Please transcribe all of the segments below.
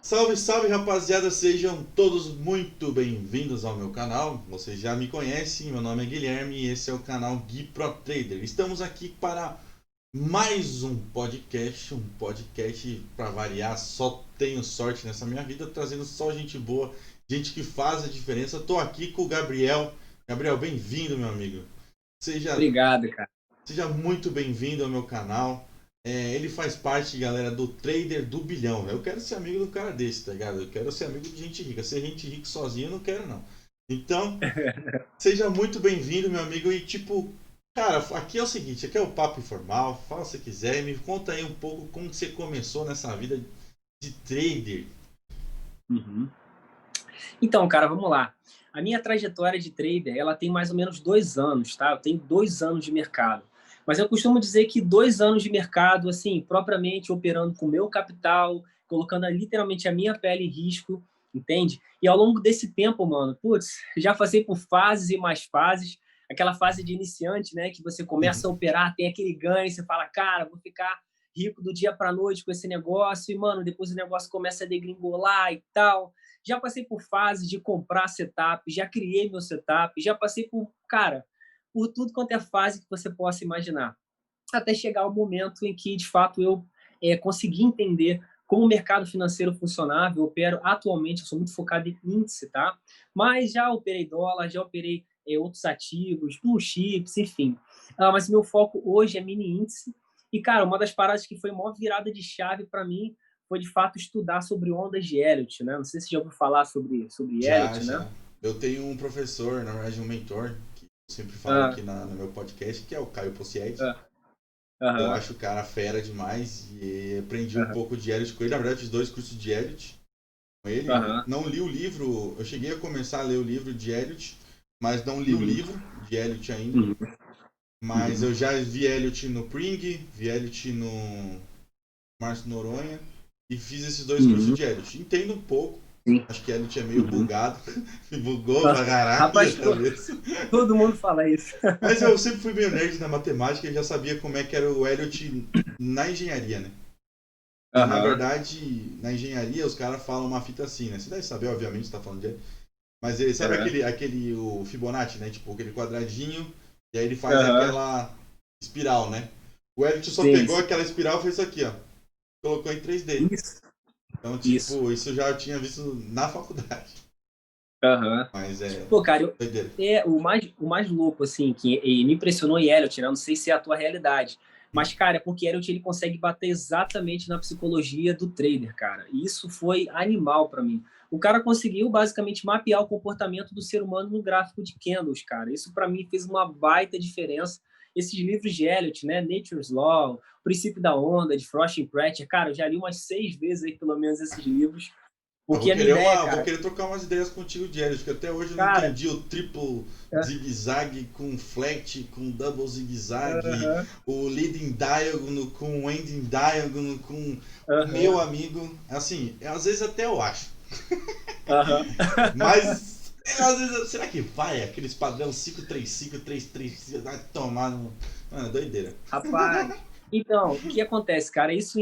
Salve, salve rapaziada, sejam todos muito bem-vindos ao meu canal. Vocês já me conhecem, meu nome é Guilherme e esse é o canal Gui Pro Trader. Estamos aqui para mais um podcast para variar. Só tenho sorte nessa minha vida, trazendo só gente boa, gente que faz a diferença. Tô aqui com o Gabriel. Gabriel, bem-vindo, meu amigo. Seja Obrigado, cara. Seja muito bem-vindo ao meu canal. Ele faz parte, galera, do Trader do Bilhão. Eu quero ser amigo do cara desse, tá ligado? Eu quero ser amigo de gente rica. Ser gente rica sozinho eu não quero, não. Então, seja muito bem-vindo, meu amigo. E, tipo, cara, aqui é o seguinte: aqui é o papo informal. Fala se quiser. Me conta aí um pouco como você começou nessa vida de trader. Uhum. Então, cara, vamos lá. A minha trajetória de trader, ela tem mais ou menos 2 anos, tá? Eu tenho 2 anos de mercado. Mas eu costumo dizer que 2 anos de mercado, assim, propriamente operando com o meu capital, colocando literalmente a minha pele em risco, entende? E ao longo desse tempo, mano, putz, já passei por fases e mais fases. Aquela fase de iniciante, né, que você começa a operar, tem aquele ganho, você fala, cara, vou ficar rico do dia para noite com esse negócio, e, mano, depois o negócio começa a degringolar e tal. Já passei por fase de comprar setup, já criei meu setup, já passei por, cara, por tudo quanto é fase que você possa imaginar. Até chegar o momento em que, de fato, eu consegui entender como o mercado financeiro funcionava. Eu opero atualmente, eu sou muito focado em índice, tá? Mas já operei dólar, já operei outros ativos, blue chips, enfim. Mas meu foco hoje é mini índice. E, cara, uma das paradas que foi a maior virada de chave para mim foi, de fato, estudar sobre ondas de Elliott, né? Não sei se você já ouviu falar sobre Já, Elliott, né? já. Eu tenho um professor, na verdade, um mentor, que eu sempre falo Ah, aqui no meu podcast, que é o Caio Possietti. ah, Eu aham, acho o cara fera demais e aprendi um aham, pouco de Elliot com ele. Na verdade, fiz 2 cursos de Elliot com ele. aham, Não li o livro, eu cheguei a começar a ler o livro de Elliot, mas não li o uhum, livro de Elliot ainda. uhum, Mas uhum, eu já vi Elliot no Pring, vi Elliot no Márcio Noronha e fiz esses 2 cursos uhum, de Elliot. Entendo um pouco, sim. acho que Elliot é meio Uhum. bugado, me bugou pra caralho Rapaz, a cabeça. todo mundo fala isso. Mas eu sempre fui meio nerd na matemática e já sabia como é que era o Elliot na engenharia, né? E na Aham, verdade, na engenharia, os caras falam uma fita assim, né? Você deve saber, obviamente, você tá falando de. Mas ele sabe aham, o Fibonacci, né? Tipo, aquele quadradinho, e aí ele faz aham. aquela espiral, né? O Elliot só Sim, pegou sim. aquela espiral e fez isso aqui, ó. Colocou em 3D. Isso, Então, isso. tipo, isso eu já tinha visto na faculdade. Aham. Mas é. Pô, cara, Doideira. o mais louco, assim, que me impressionou em Elliot, né? Eu não sei se é a tua realidade, mas, cara, é porque Elliot ele consegue bater exatamente na psicologia do trader, cara. E isso foi animal para mim. O cara conseguiu basicamente mapear o comportamento do ser humano no gráfico de candles, cara. Isso para mim fez uma baita diferença. Esses livros de Elliot, né? Nature's Law, O Princípio da Onda, de Frost e Pratchett, cara, eu já li umas 6 vezes aí, pelo menos, esses livros. Eu vou Porque a minha querer ideia, vou cara, querer trocar umas ideias contigo de Elliot, porque até hoje eu não cara, entendi o triplo zigue-zague com flat, com double zigue-zague, aham, o leading diagonal com o ending diagonal, com meu aham, amigo. Assim, às vezes até eu acho. aham. Mas às vezes, será que vai? Aqueles padrão 535, 335, vai tomar no. Mano, doideira. Rapaz, então, o que acontece, cara? Isso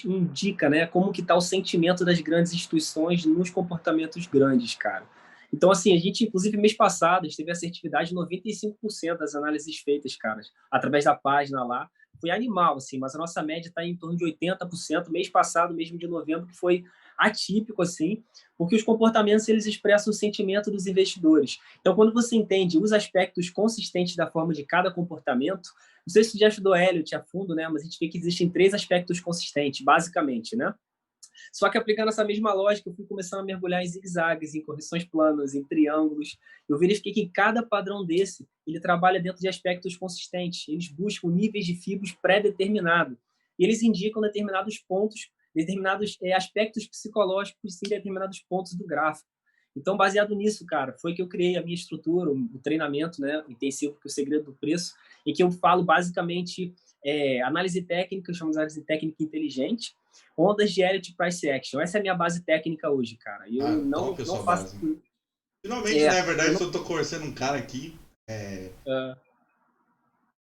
indica, né, como que tá o sentimento das grandes instituições nos comportamentos grandes, cara. Então, assim, a gente, inclusive, mês passado, a gente teve assertividade de 95% das análises feitas, cara, através da página lá. Foi animal, assim, mas a nossa média está em torno de 80%. Mês passado, mesmo de novembro, que foi atípico, assim, porque os comportamentos, eles expressam o sentimento dos investidores. Então, quando você entende os aspectos consistentes da forma de cada comportamento, não sei se você já estudou Elliott a fundo, né? Mas a gente vê que existem 3 aspectos consistentes, basicamente, né? Só que aplicando essa mesma lógica, eu fui começando a mergulhar em zigue-zagues, em correções planas, em triângulos. Eu verifiquei que cada padrão desse, ele trabalha dentro de aspectos consistentes. Eles buscam níveis de fibras pré-determinados. E eles indicam determinados pontos, determinados aspectos psicológicos em determinados pontos do gráfico. Então, baseado nisso, cara, foi que eu criei a minha estrutura, o treinamento, né, intensivo, que é o segredo do preço, em que eu falo basicamente análise técnica, eu chamo de análise técnica inteligente, ondas de Elliott Price Action. Essa é a minha base técnica hoje, cara. Eu Ah, não, top a não sua faço. base. Finalmente, né? É, É eu verdade, não. eu tô conversando um cara aqui. Uh,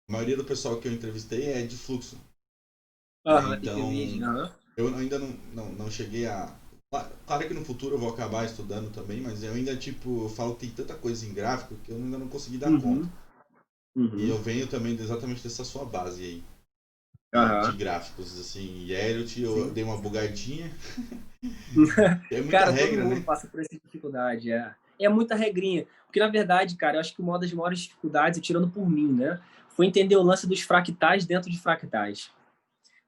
A maioria do pessoal que eu entrevistei é de fluxo, né? uh, Então, TPV, uh -huh. Eu ainda não cheguei a... Claro que no futuro eu vou acabar estudando também, mas eu ainda, tipo, eu falo que tem tanta coisa em gráfico que eu ainda não consegui dar conta. Uhum, E eu uhum, venho também exatamente dessa sua base aí, de aham, gráficos, assim. E Elliot, eu sim. dei uma bugadinha. É muita Cara, todo regra, mundo né? passa por essa dificuldade, é. É muita regrinha. Porque, na verdade, cara, eu acho que uma das maiores dificuldades, tirando por mim, né, foi entender o lance dos fractais dentro de fractais.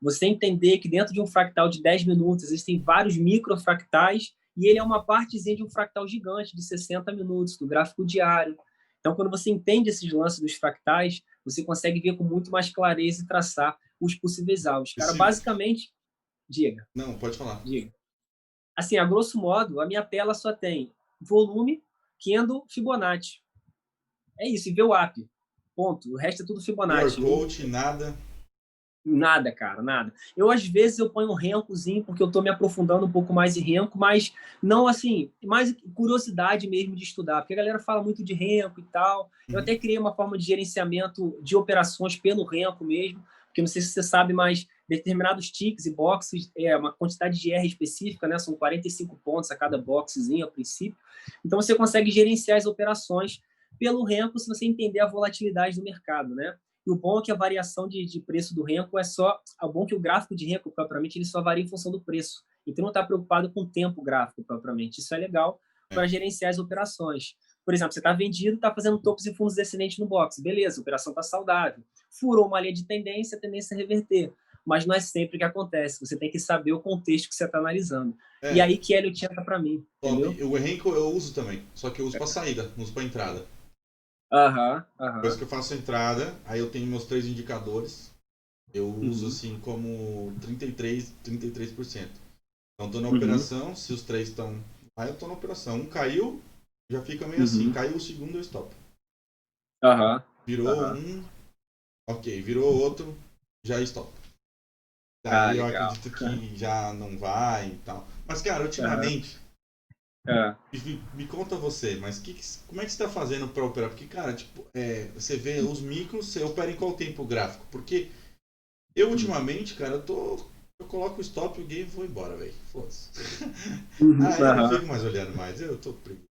Você entender que dentro de um fractal de 10 minutos existem vários microfractais e ele é uma partezinha de um fractal gigante de 60 minutos, do gráfico diário. Então, quando você entende esses lances dos fractais, você consegue ver com muito mais clareza e traçar os possíveis alvos. Cara, Esse... basicamente, diga, Não, pode falar. diga. Assim, a grosso modo, a minha tela só tem volume, candle, Fibonacci. É isso, e VWAP. Ponto. O resto é tudo QR Fibonacci. Code, nada. Nada, cara, nada. Eu, às vezes, eu ponho um rencozinho, porque eu estou me aprofundando um pouco mais em renco, mas não assim, mais curiosidade mesmo de estudar, porque a galera fala muito de renco e tal. Eu Uhum. até criei uma forma de gerenciamento de operações pelo renco mesmo, porque não sei se você sabe, mas determinados ticks e boxes, é uma quantidade de R específica, né? São 45 pontos a cada boxezinho, a princípio. Então, você consegue gerenciar as operações pelo renco se você entender a volatilidade do mercado, né? E o bom é que a variação de preço do renco é só... O bom é que o gráfico de renco, propriamente, ele só varia em função do preço. Então, não está preocupado com o tempo gráfico, propriamente. Isso é legal É. para gerenciar as operações. Por exemplo, você está vendido, está fazendo topos e fundos descendentes no box. Beleza, a operação está saudável. Furou uma linha de tendência, a tendência é reverter. Mas não é sempre que acontece. Você tem que saber o contexto que você está analisando. E É, aí que Elliot entra para mim, top. entendeu? O Renko eu uso também, só que eu uso pra saída, não uso pra entrada. Aham, Depois aham. que eu faço a entrada, aí eu tenho meus três indicadores. Eu uso Uhum, assim como 33%. Então tô na uhum, operação, se os três estão. Aí eu tô na operação. Um caiu, já fica meio assim. uhum. Caiu o segundo, eu stop. Aham, Virou aham. um, ok. Virou outro, já stop. Ah, Daí eu legal. acredito que já não vai e tal. Mas, cara, Aham. ultimamente, É. me conta você, mas como é que você tá fazendo pra operar? Porque, cara, tipo, você vê os micros, você opera em qual tempo gráfico? Porque eu ultimamente, cara, eu coloco o stop e o game e vou embora, velho. Foda-se. Uhum, Ah, eu não aham, fico mais olhando mais, eu tô preguiçoso.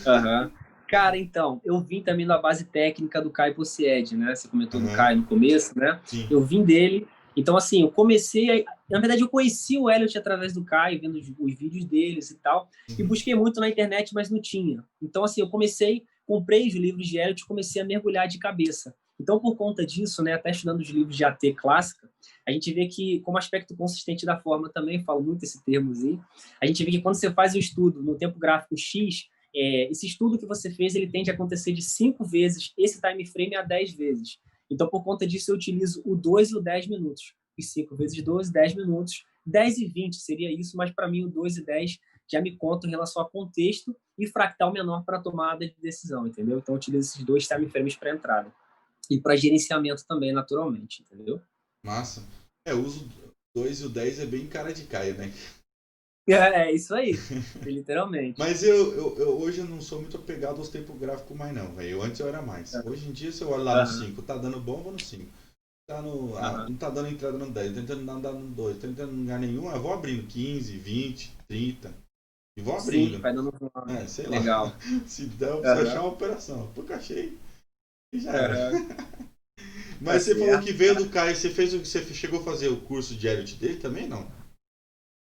aham. Cara, então, eu vim também da base técnica do Caio Possiede, né? Você comentou do Aham, Caio no começo, né? sim. Eu vim dele. Então, assim, eu comecei. Na verdade, eu conheci o Elliot através do Caio, vendo os vídeos deles e tal. E Uhum. busquei muito na internet, mas não tinha. Então, assim, eu comecei, comprei os livros de Elliot e comecei a mergulhar de cabeça. Então, por conta disso, né, até estudando os livros de AT clássica, a gente vê que, como aspecto consistente da forma também, falo muito esse termozinho, a gente vê que quando você faz o estudo no tempo gráfico X, esse estudo que você fez ele tende a acontecer de 5 vezes esse time frame a 10 vezes. Então, por conta disso, eu utilizo o 2 e o 10 minutos. E 5 vezes 12, 10 minutos. 10 e 20 seria isso, mas para mim o 2 e 10 já me conta em relação a contexto e fractal menor para tomada de decisão, entendeu? Então, eu utilizo esses dois time frames para entrada. E para gerenciamento também, naturalmente, entendeu? Massa. Eu uso 2 e o 10 é bem cara de caia, né? É isso aí, literalmente. Mas hoje eu não sou muito apegado aos tempos gráficos mais não, velho. Antes eu era mais. Hoje em dia, se eu olho lá no Aham, 5 tá dando bom, eu vou no 5. aham. Não tá dando entrada no 10, tentando não dar no 2, tentando não ganhar nenhum, eu vou abrindo 15, 20, 30 e vou Sim, abrindo. vai dando. Sei lá. Legal. Se der, eu preciso achar Aham, uma operação. Porque achei e já era. aham. Tá Mas você falou que certo. veio do Caio, você chegou a fazer o curso de Elliot dele também, não?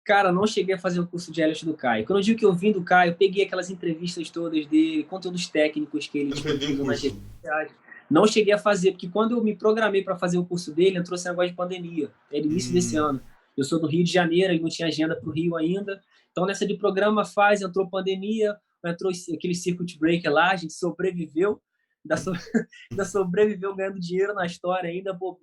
Cara, não cheguei a fazer o curso de Elliot do Caio. Quando eu digo que eu vim do Caio, eu peguei aquelas entrevistas todas dele, conteúdos técnicos que ele Você não fez nenhum disponibiliza nas redes curso. sociais. Não cheguei a fazer, porque quando eu me programei para fazer o curso dele, entrou esse negócio de pandemia. Era início desse Hum, ano. Eu sou do Rio de Janeiro e não tinha agenda para o Rio ainda. Então, nessa de programa faz, entrou pandemia, entrou aquele circuit breaker lá, a gente sobreviveu, ainda, so... ainda sobreviveu ganhando dinheiro na história ainda, pô,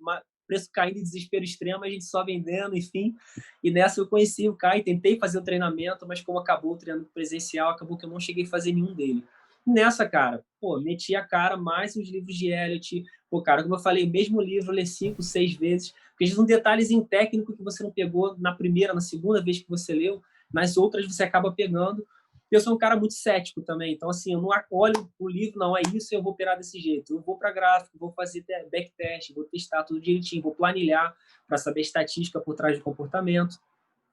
preço caindo em desespero extremo, a gente só vendendo, enfim. E nessa eu conheci o Kai, tentei fazer o treinamento, mas como acabou o treinamento presencial, acabou que eu não cheguei a fazer nenhum dele. Nessa, cara, pô, meti a cara mais os livros de Elliot. Pô, cara, como eu falei, o mesmo livro, ler 5, 6 vezes, porque são detalhes em técnico que você não pegou na primeira, na segunda vez que você leu, nas outras você acaba pegando. eu sou um cara muito cético também, então, assim, eu não olho o livro, não, é isso, eu vou operar desse jeito. Eu vou para gráfico, vou fazer backtest, vou testar tudo direitinho, vou planilhar para saber a estatística por trás do comportamento.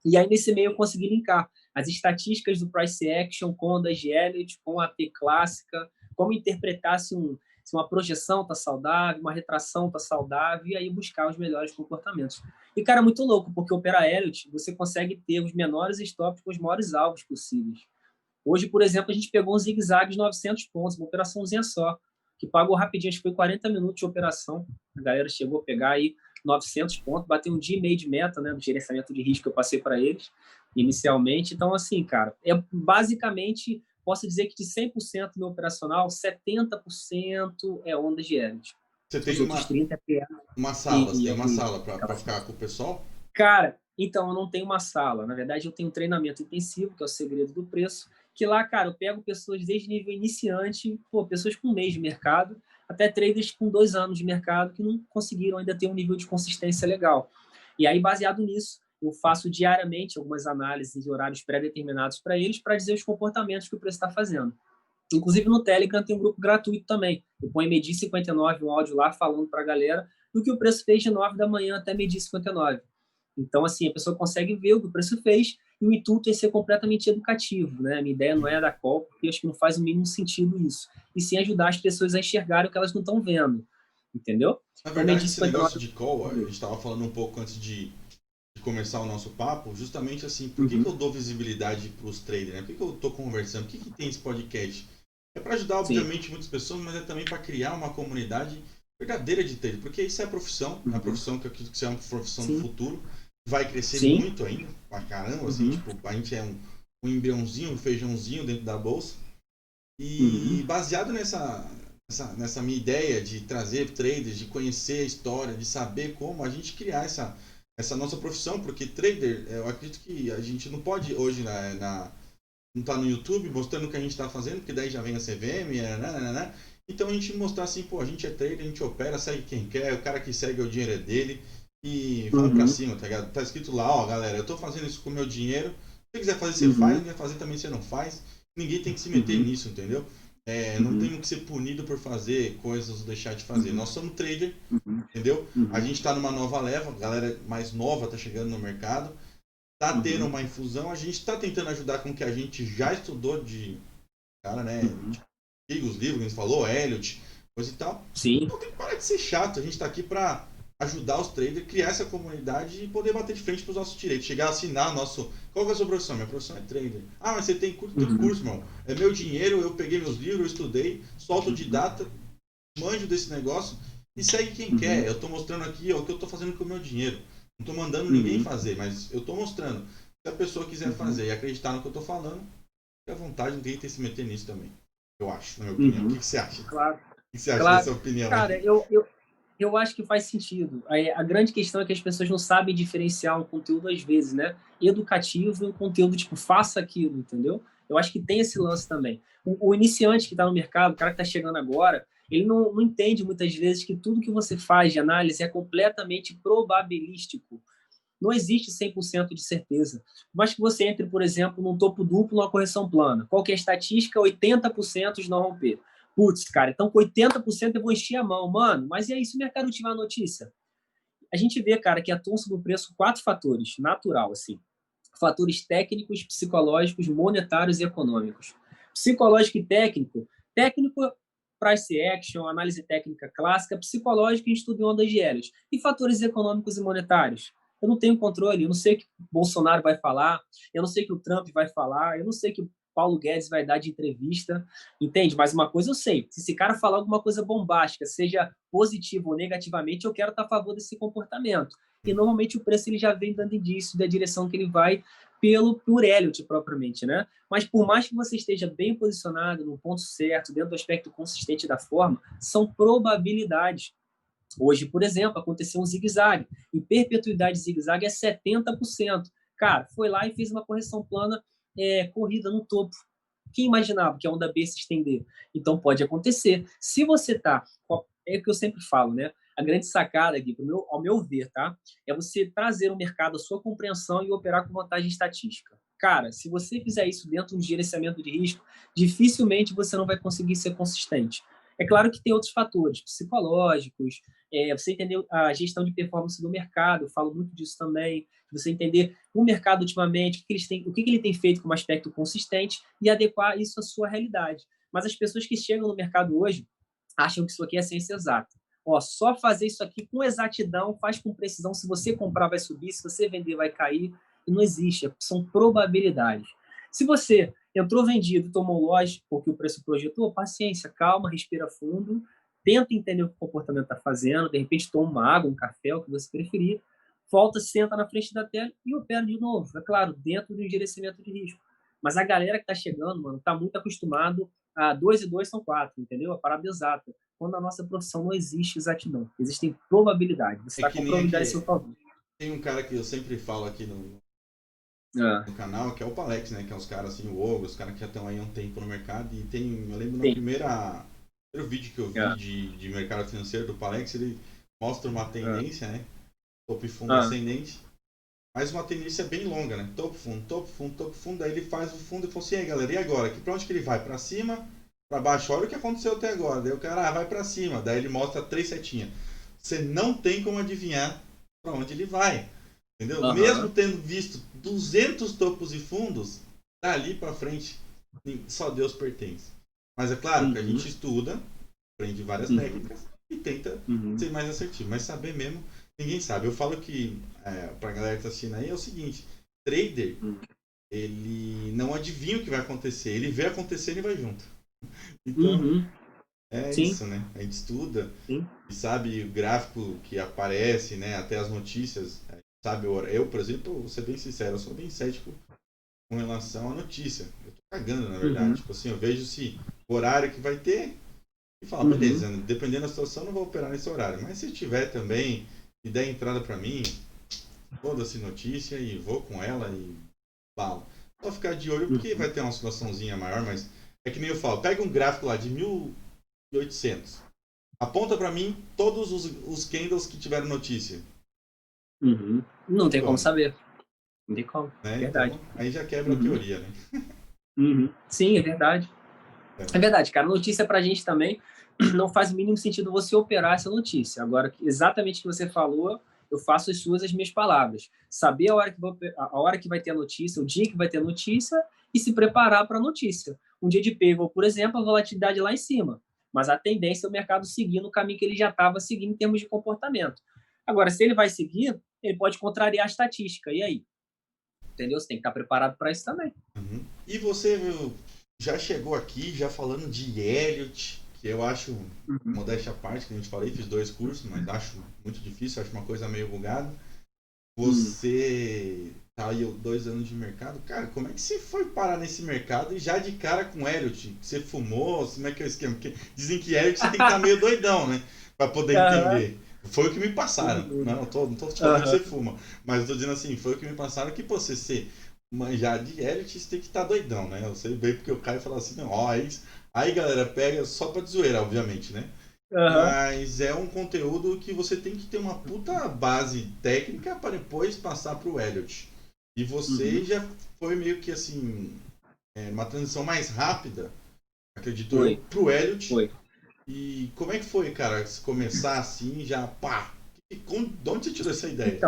E aí, nesse meio, eu consegui linkar as estatísticas do Price Action com a da Elliott, com a T clássica, como interpretar se uma projeção está saudável, uma retração está saudável, e aí buscar os melhores comportamentos. E, cara, é muito louco, porque opera Elliott, você consegue ter os menores stops com os maiores alvos possíveis. Hoje, por exemplo, a gente pegou um zigue-zague de 900 pontos, uma operaçãozinha só, que pagou rapidinho, acho que foi 40 minutos de operação. A galera chegou a pegar aí 900 pontos, bateu um dia e meio de meta, né, do gerenciamento de risco que eu passei para eles inicialmente. Então, assim, cara, basicamente, posso dizer que de 100% do meu operacional, 70% é ondas de Elliott. Você tem Os outros 30% é PA. você tem uma sala para ficar com o pessoal? Cara, então, eu não tenho uma sala. Na verdade, eu tenho um treinamento intensivo, que é o segredo do preço, que lá, cara, eu pego pessoas desde nível iniciante, pessoas com um mês de mercado, até traders com 2 anos de mercado que não conseguiram ainda ter um nível de consistência legal. E aí, baseado nisso, eu faço diariamente algumas análises de horários pré-determinados para eles, para dizer os comportamentos que o preço está fazendo. Inclusive, no Telegram tem um grupo gratuito também. Eu ponho meio-dia 59 um áudio lá falando para a galera do que o preço fez de 9 da manhã até meio-dia 59. Então, assim, a pessoa consegue ver o que o preço fez e o intuito é ser completamente educativo, né? A minha ideia não é dar call, porque eu acho que não faz o mínimo sentido isso. E sim ajudar as pessoas a enxergarem o que elas não estão vendo, entendeu? Na Então, verdade, meio-dia esse negócio 59... de call, a gente estava falando um pouco antes de começar o nosso papo, justamente assim, por que eu dou visibilidade para os traders, né? Por que eu estou conversando? Por que tem esse podcast? É para ajudar, obviamente, muitas pessoas, mas é também para criar uma comunidade verdadeira de trader, porque isso é a profissão, a profissão que eu acredito que é uma profissão do futuro, vai crescer muito ainda, pra caramba, assim, tipo, a gente é um embriãozinho, um feijãozinho dentro da bolsa, e baseado nessa minha ideia de trazer traders, de conhecer a história, de saber como a gente criar essa nossa profissão, porque trader, eu acredito que a gente não pode hoje não tá no YouTube mostrando o que a gente está fazendo, porque daí já vem a CVM, né? Então a gente mostrar assim, pô, a gente é trader, a gente opera, segue quem quer, o cara que segue o dinheiro é dele, e vamos pra cima, tá ligado? Tá escrito lá, ó, galera, eu tô fazendo isso com o meu dinheiro, se você quiser fazer, você faz, se quiser fazer também, você não faz, ninguém tem que se meter nisso, entendeu? Não temos que ser punido por fazer coisas ou deixar de fazer. Nós somos trader, entendeu? A gente tá numa nova leva, a galera mais nova tá chegando no mercado, tá tendo uma infusão, a gente tá tentando ajudar com o que a gente já estudou de cara, né? Os livros que a gente falou, Elliott, coisa e tal. Sim. Então tem que parar de ser chato, a gente tá aqui pra ajudar os traders, criar essa comunidade e poder bater de frente pros nossos direitos. Chegar a assinar nosso. Qual que é a sua profissão? Minha profissão é trader. Ah, mas você tem curso, irmão. É meu dinheiro, eu peguei meus livros, eu estudei, solto de data, manjo desse negócio e segue quem quer. Eu tô mostrando aqui ó, o que eu tô fazendo com o meu dinheiro. Não tô mandando ninguém fazer, mas eu tô mostrando. Se a pessoa quiser fazer e acreditar no que eu tô falando, fique à vontade, ninguém tem que se meter nisso também. Eu acho, na minha opinião. O que você acha? Claro. O que você acha dessa opinião? Cara, eu acho que faz sentido. A grande questão é que as pessoas não sabem diferenciar um conteúdo, às vezes, né? Educativo e um conteúdo tipo, faça aquilo, entendeu? Eu acho que tem esse lance também. O iniciante que está no mercado, o cara que está chegando agora, ele não entende muitas vezes que tudo que você faz de análise é completamente probabilístico. Não existe 100% de certeza. Mas que você entre, por exemplo, num topo duplo, numa correção plana. Qual que é a estatística? 80% de não romper. Putz, cara, então com 80% eu vou encher a mão. Mano, mas e aí se o mercado tiver a notícia? A gente vê, cara, que atuam sobre o preço 4 fatores, natural, assim. Fatores técnicos, psicológicos, monetários e econômicos. Psicológico e técnico. Técnico, price action, análise técnica clássica. Psicológico, estudo em ondas de Elliott. E fatores econômicos e monetários. Eu não tenho controle, eu não sei o que o Bolsonaro vai falar, eu não sei o que o Trump vai falar, eu não sei o que o Paulo Guedes vai dar de entrevista, entende? Mas uma coisa eu sei, se esse cara falar alguma coisa bombástica, seja positivo ou negativamente, eu quero estar a favor desse comportamento. E normalmente o preço ele já vem dando indício da direção que ele vai por Elliott propriamente, né? Mas por mais que você esteja bem posicionado no ponto certo, dentro do aspecto consistente da forma, são probabilidades. Hoje, por exemplo, aconteceu um zigue-zague. E perpetuidade de zigue-zague é 70%. Cara, foi lá e fez uma correção plana corrida no topo. Quem imaginava que a onda B se estender? Então, pode acontecer. Se você está... É o que eu sempre falo, né? A grande sacada aqui, ao meu ver, tá? É você trazer o mercado à sua compreensão e operar com vantagem estatística. Cara, se você fizer isso dentro de um gerenciamento de risco, dificilmente você não vai conseguir ser consistente. É claro que tem outros fatores psicológicos, você entender a gestão de performance do mercado, eu falo muito disso também, você entender o mercado ultimamente, o que ele tem feito como aspecto consistente e adequar isso à sua realidade. Mas as pessoas que chegam no mercado hoje acham que isso aqui é ciência exata. Ó, só fazer isso aqui com exatidão, faz com precisão, se você comprar vai subir, se você vender vai cair, e não existe, são probabilidades. Se você entrou vendido, tomou loja porque o preço projetou, paciência, calma, respira fundo, tenta entender o que o comportamento está fazendo, de repente toma uma água, um café, o que você preferir, volta, senta na frente da tela e opera de novo. É claro, dentro de um gerenciamento de risco. Mas a galera que está chegando, mano, está muito acostumado a 2 e 2 são 4, entendeu? A parada exata. Quando a nossa profissão não existe exatidão. Existem probabilidades. Você É está que com nem probabilidade a seu aqui. favor. Tem um cara que eu sempre falo aqui Ah, no canal, que é o Palex, né? Que é os caras assim, o Hugo, os caras que já estão aí há um tempo no mercado. E tem, eu lembro no sim. primeiro vídeo que eu vi Ah, de mercado financeiro do Palex, ele mostra uma ah, tendência, né? Topo e fundo ah. ascendente. Mas uma tendência bem longa, né? Topo, fundo, topo, fundo, topo, fundo. Aí ele faz o fundo e fala assim, e aí galera, e agora? Pra onde que ele vai? Pra cima? Pra baixo? Olha o que aconteceu até agora. Daí o cara vai pra cima. Daí ele mostra 3 setinhas. Você não tem como adivinhar pra onde ele vai. Entendeu? Mesmo Aham. tendo visto 200 topos e fundos, dali pra frente, só Deus pertence. Mas é claro que a gente Uhum. estuda, aprende várias Uhum. técnicas e tenta Uhum. ser mais assertivo. Mas saber mesmo, ninguém sabe. Eu falo que, pra galera que tá assistindo aí, é o seguinte: trader, Uhum. ele não adivinha o que vai acontecer, ele vê acontecer e vai junto. Então, Uhum. é Sim, isso, né? A gente estuda sim. e sabe o gráfico que aparece, né? Até as notícias. Sabe, eu, por exemplo, vou ser bem sincero, eu sou bem cético com relação à notícia. Eu tô cagando, na verdade. Uhum. Tipo assim, eu vejo se o horário que vai ter e falo, Uhum. beleza, dependendo da situação, não vou operar nesse horário. Mas se tiver também e der entrada pra mim, foda-se notícia e vou com ela e bala. Só ficar de olho porque Uhum. vai ter uma oscilaçãozinha maior, mas é que nem eu falo, pega um gráfico lá de 1800, aponta pra mim todos os candles que tiveram notícia. Uhum. Não Tem tem como como, saber. Não tem como. né? Verdade. Então, aí já quebra a Uhum. teoria, né? Uhum. Sim, é verdade. É. É verdade, cara. Notícia pra gente também não faz o mínimo sentido você operar essa notícia. Agora, exatamente o que você falou, eu faço as minhas palavras. Saber a hora que vai ter a notícia, o dia que vai ter a notícia e se preparar para a notícia. Um dia de pego, por exemplo, a volatilidade lá em cima. Mas a tendência é o mercado seguir no caminho que ele já estava seguindo em termos de comportamento. Agora, se ele vai seguir, ele pode contrariar a estatística. E aí? Entendeu? Você tem que estar preparado para isso também. Uhum. E você já chegou aqui já falando de Elliot, que eu acho, Uhum. modéstia à parte, que a gente falei, fiz 2 cursos, mas acho muito difícil, acho uma coisa meio bugada. Uhum. Você tá aí 2 anos de mercado, cara, como é que você foi parar nesse mercado e já de cara com Elliot? Você fumou? Como é que é o esquema? Porque dizem que Elliot você tem que estar meio doidão, né? Pra poder Aham. entender. Foi o que me Sem passaram. dúvida. Não tô te falando que você Aham. fuma, mas eu tô dizendo assim, foi o que me passaram que pô, você ser manjar de Elliot, você tem que estar doidão, né? Eu sei bem porque o Caio fala assim, não, ó, aí galera, pega só pra de zoeira, obviamente, né? Aham. Mas é um conteúdo que você tem que ter uma puta base técnica para depois passar para o Elliot. E você Uhum. já foi meio que assim, uma transição mais rápida, acredito eu, Foi, pro Elliot. foi. E como é que foi, cara, se começar assim, já pá? De onde você tirou essa ideia?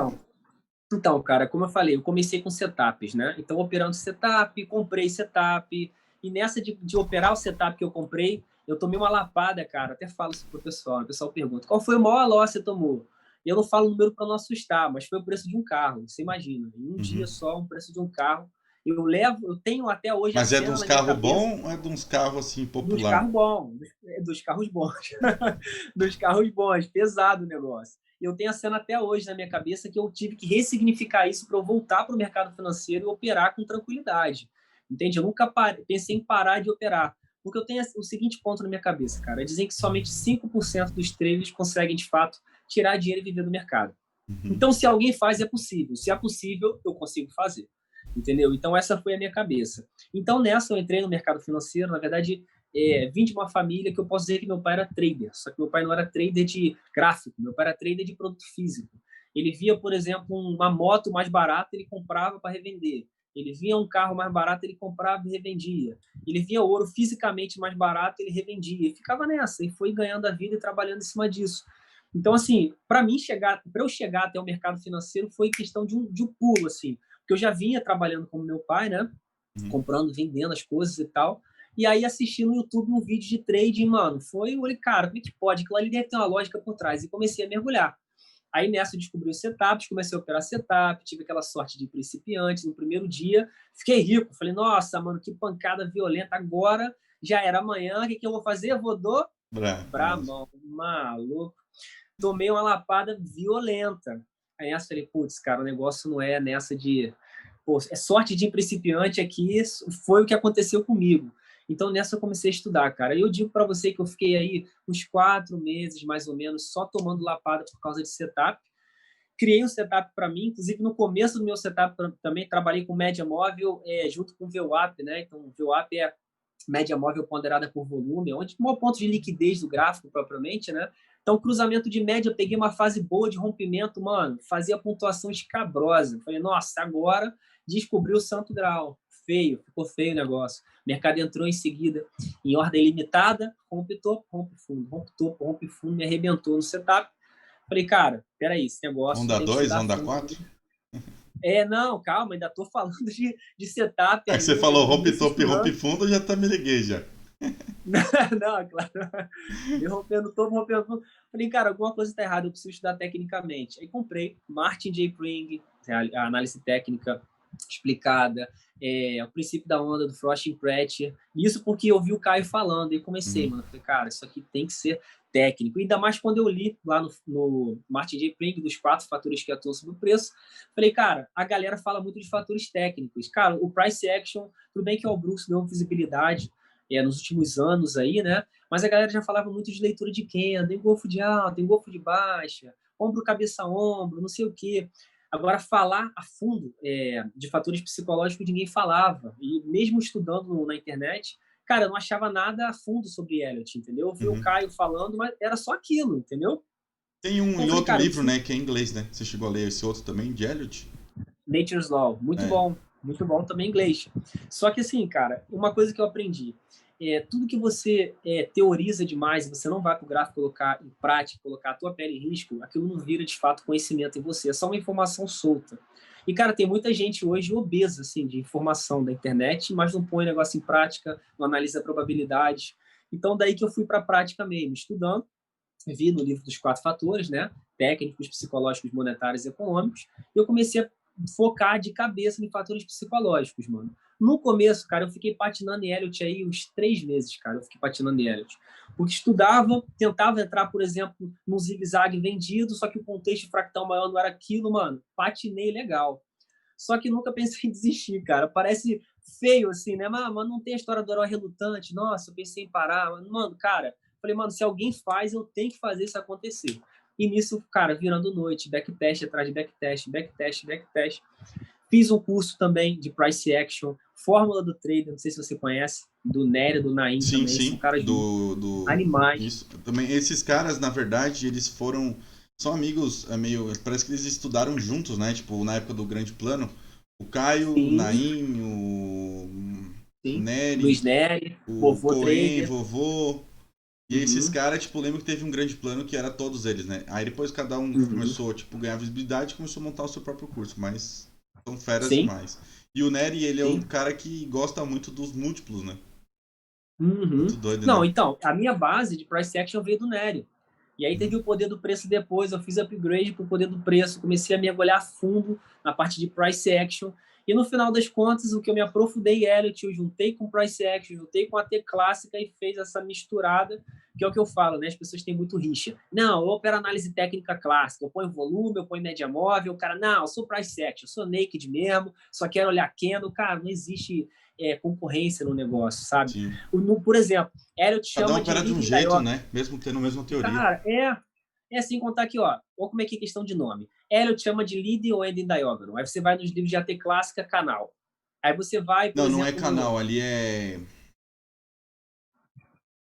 Então, cara, como eu falei, eu comecei com setups, né? Então, operando setup, comprei setup, e nessa de operar o setup que eu comprei, eu tomei uma lapada, cara. Até falo isso pro pessoal. O pessoal pergunta: qual foi o maior loss que você tomou? E eu não falo o número para não assustar, mas foi o preço de um carro. Você imagina, em um dia Uhum. só, o preço de um carro. Eu tenho até hoje a Mas é de cena uns na minha carros cabeça bons ou é de uns carros assim dos popular? carros bons, dos carros bons, dos carros bons, pesado o negócio. E eu tenho a cena até hoje na minha cabeça que eu tive que ressignificar isso para eu voltar para o mercado financeiro e operar com tranquilidade. Entende? Eu nunca pensei em parar de operar. Porque eu tenho o seguinte ponto na minha cabeça, cara. É dizer que somente 5% dos traders conseguem, de fato, tirar dinheiro e viver do mercado. Uhum. Então, se alguém faz, é possível. Se é possível, eu consigo fazer. Entendeu? Então, essa foi a minha cabeça. Então, nessa, eu entrei no mercado financeiro. Na verdade, vim de uma família que eu posso dizer que meu pai era trader. Só que meu pai não era trader de gráfico, meu pai era trader de produto físico. Ele via, por exemplo, uma moto mais barata, ele comprava para revender. Ele via um carro mais barato, ele comprava e revendia. Ele via ouro fisicamente mais barato, ele revendia. E ficava nessa, e foi ganhando a vida e trabalhando em cima disso. Então, assim, para eu chegar até o mercado financeiro foi questão de um pulo, assim, porque eu já vinha trabalhando com meu pai, né? Uhum. Comprando, vendendo as coisas e tal. E aí assisti no YouTube um vídeo de trading, mano. Foi, eu falei, cara, como é que pode? Aquilo ali deve ter uma lógica por trás. E comecei a mergulhar. Aí nessa eu descobri os setups, comecei a operar setup, tive aquela sorte de principiante no primeiro dia, fiquei rico. Falei, nossa, mano, que pancada violenta. Agora já era amanhã, o que, que eu vou fazer? Eu vou Nossa. Bramão, maluco. Tomei uma lapada violenta. Aí nessa falei, putz, cara, o negócio não é nessa de. Pô, é sorte de principiante aqui, foi o que aconteceu comigo. Então nessa eu comecei a estudar, cara. E eu digo para você que eu fiquei aí uns 4 meses, mais ou menos, só tomando lapada por causa de setup. Criei um setup para mim, inclusive no começo do meu setup também trabalhei com média móvel junto com o VWAP, né? Então o VWAP é média móvel ponderada por volume, onde o maior ponto de liquidez do gráfico propriamente, né? Então, cruzamento de média, eu peguei uma fase boa de rompimento, mano, fazia pontuação escabrosa. Falei, nossa, agora descobri o santo grau. Feio, ficou feio o negócio. O mercado entrou em seguida em ordem limitada, rompe topo, rompe fundo, rompe topo, rompe fundo, me arrebentou no setup. Falei, cara, peraí, esse negócio Onda tem que 2, estudar a onda fundo. 4? Não, calma, ainda tô falando de setup Aí você ainda, falou de rompe início topo e rompe estudando. fundo, eu já até me liguei já. Não, claro. Me rompendo todo, rompendo tudo. Falei, cara, alguma coisa está errada, eu preciso estudar tecnicamente. Aí comprei Martin J. Pring, a análise técnica explicada, o princípio da onda do Frost e Pratt. Isso porque eu vi o Caio falando e comecei, Uhum. mano. Falei, cara, isso aqui tem que ser técnico. Ainda mais quando eu li lá no Martin J. Pring, dos 4 fatores que atuam sobre o preço. Falei, cara, a galera fala muito de fatores técnicos. Cara, o price action, tudo bem que o Bruce deu visibilidade nos últimos anos aí, né? Mas a galera já falava muito de leitura de candle, engolfo de alta, engolfo de baixa, ombro, cabeça, ombro, não sei o quê. Agora, falar a fundo de fatores psicológicos ninguém falava. E mesmo estudando na internet, cara, eu não achava nada a fundo sobre Elliot, entendeu? Eu vi o Uhum. Caio falando, mas era só aquilo, entendeu? Tem um Então eu em falei, outro cara, eu livro, preciso. né, que é em inglês, né? Você chegou a ler esse outro também, de Eliot? Nature's Law, É. muito bom também em inglês. Só que assim, cara, uma coisa que eu aprendi tudo que você teoriza demais e você não vai para o gráfico colocar em prática, colocar a tua pele em risco, aquilo não vira de fato conhecimento em você, é só uma informação solta. E, cara, tem muita gente hoje obesa, assim, de informação da internet, mas não põe o negócio em prática, não analisa probabilidades. Então, daí que eu fui para a prática mesmo, estudando, vi no livro dos 4 fatores, né? Técnicos, psicológicos, monetários e econômicos. E eu comecei a focar de cabeça em fatores psicológicos, mano. No começo, cara, eu fiquei patinando em Elliot aí uns 3 meses, cara. Eu fiquei patinando em Elliot. Porque estudava, tentava entrar, por exemplo, num zigue-zague vendido, só que o contexto fractal maior não era aquilo, mano. Patinei legal. Só que nunca pensei em desistir, cara. Parece feio assim, né? Mas não tem a história do herói relutante. Nossa, eu pensei em parar. Mano, cara, falei, mano, se alguém faz, eu tenho que fazer isso acontecer. E nisso, cara, virando noite, backtest atrás de backtest, backtest, backtest. Fiz um curso também de price action, fórmula do trader, não sei se você conhece, do Nery, do Naim Sim, também, são sim. caras animais. Isso. Também, esses caras, na verdade, eles foram. São amigos, meio. Parece que eles estudaram juntos, né? Tipo, na época do Grande Plano. O Caio, o Sim, Naim, o sim. Nery, Luiz Nery, o vovô Coen, trader. vovô. E esses Uhum, caras, tipo, lembro que teve um grande plano que era todos eles, né? Aí depois cada um uhum. começou, tipo, ganhar visibilidade e começou a montar o seu próprio curso, mas são feras Sim, demais. E o Nery, ele é o sim. cara que gosta muito dos múltiplos, né? Muito Uhum. doido, Não, né? então, a minha base de price action veio do Nery. E aí Uhum. teve o poder do preço depois, eu fiz upgrade para o poder do preço, comecei a mergulhar a fundo na parte de price action. E no final das contas, o que eu me aprofundei Elliott, eu juntei com price action, juntei com a T clássica e fez essa misturada, que é o que eu falo, né? As pessoas têm muito rixa. Não, eu opero análise técnica clássica, eu ponho volume, eu ponho média móvel, o cara, não, eu sou price action, eu sou naked mesmo, só quero olhar candle. Cara, não existe concorrência no negócio, sabe? Sim. Por exemplo, Elliott Cada um chama de opera de um leading jeito, diagonal. né? Mesmo tendo a mesma teoria. Cara, é assim contar aqui, ó. Olha como é que é questão de nome. Elliot chama de leading ou ending diagonal. Aí você vai nos livros de AT clássica, canal. Aí você vai, por Não, não é exemplo, no. canal, ali é.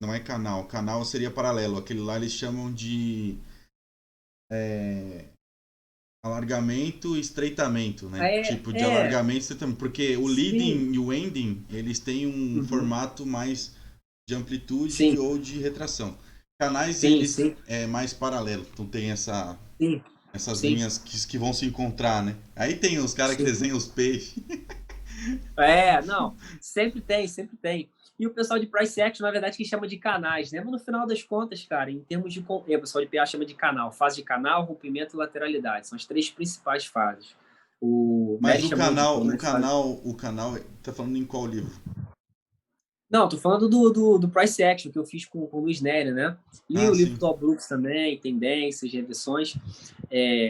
Não é canal. Canal seria paralelo. Aquele lá eles chamam de. alargamento e estreitamento, né? É, Tipo de é, alargamento e estreitamento. Porque o sim, leading e o ending, eles têm um uhum, formato mais de amplitude sim, ou de retração. Canais, sim, eles sim, é mais paralelo. Então tem sim, essas sim, linhas que vão se encontrar, né? Aí tem os caras que sim. desenham os peixes. É, não, sempre tem, sempre tem. E o pessoal de price action, na verdade, que chama de canais, né? Mas no final das contas, cara, em termos de. O pessoal de PA chama de canal. Fase de canal, rompimento e lateralidade. São as três principais fases. O Mas Mary chamou de, pelo menos, fase. o canal, tá falando em qual livro? Não, tô falando do price action que eu fiz com o Luiz Nery, né? E Ah, o livro sim. do Al Brooks também, tendências, reversões,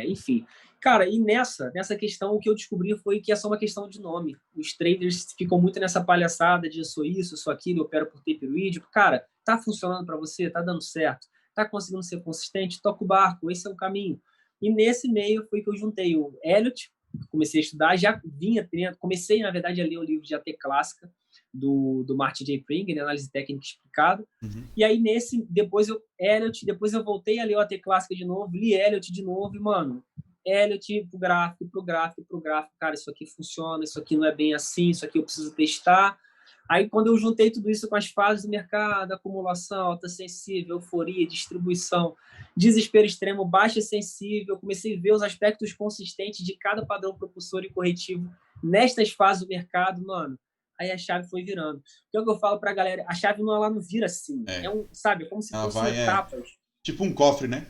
enfim. Cara, e nessa questão, o que eu descobri foi que é só uma questão de nome. Os traders ficam muito nessa palhaçada de eu sou isso, eu sou aquilo, eu opero por tape read. Cara, tá funcionando para você, tá dando certo, tá conseguindo ser consistente, toca o barco, esse é o caminho. E nesse meio foi que eu juntei o Elliot, comecei a estudar, já vinha treinando, comecei, na verdade, a ler o livro de AT Clássica, do Martin J. Pring, né, análise técnica explicada. Uhum. E aí depois eu voltei a ler o AT Clássica de novo, li Elliot de novo e, mano, Elliot pro gráfico, pro gráfico, pro gráfico, cara, isso aqui funciona, isso aqui não é bem assim, isso aqui eu preciso testar. Aí, quando eu juntei tudo isso com as fases do mercado, acumulação, alta sensível, euforia, distribuição, desespero extremo, baixa sensível, comecei a ver os aspectos consistentes de cada padrão propulsor e corretivo nestas fases do mercado, mano. Aí a chave foi virando. Que é o que eu falo pra galera, a chave não, ela não vira assim. É. Sabe, como se Ela fossem vai, etapas. tipo um cofre, né?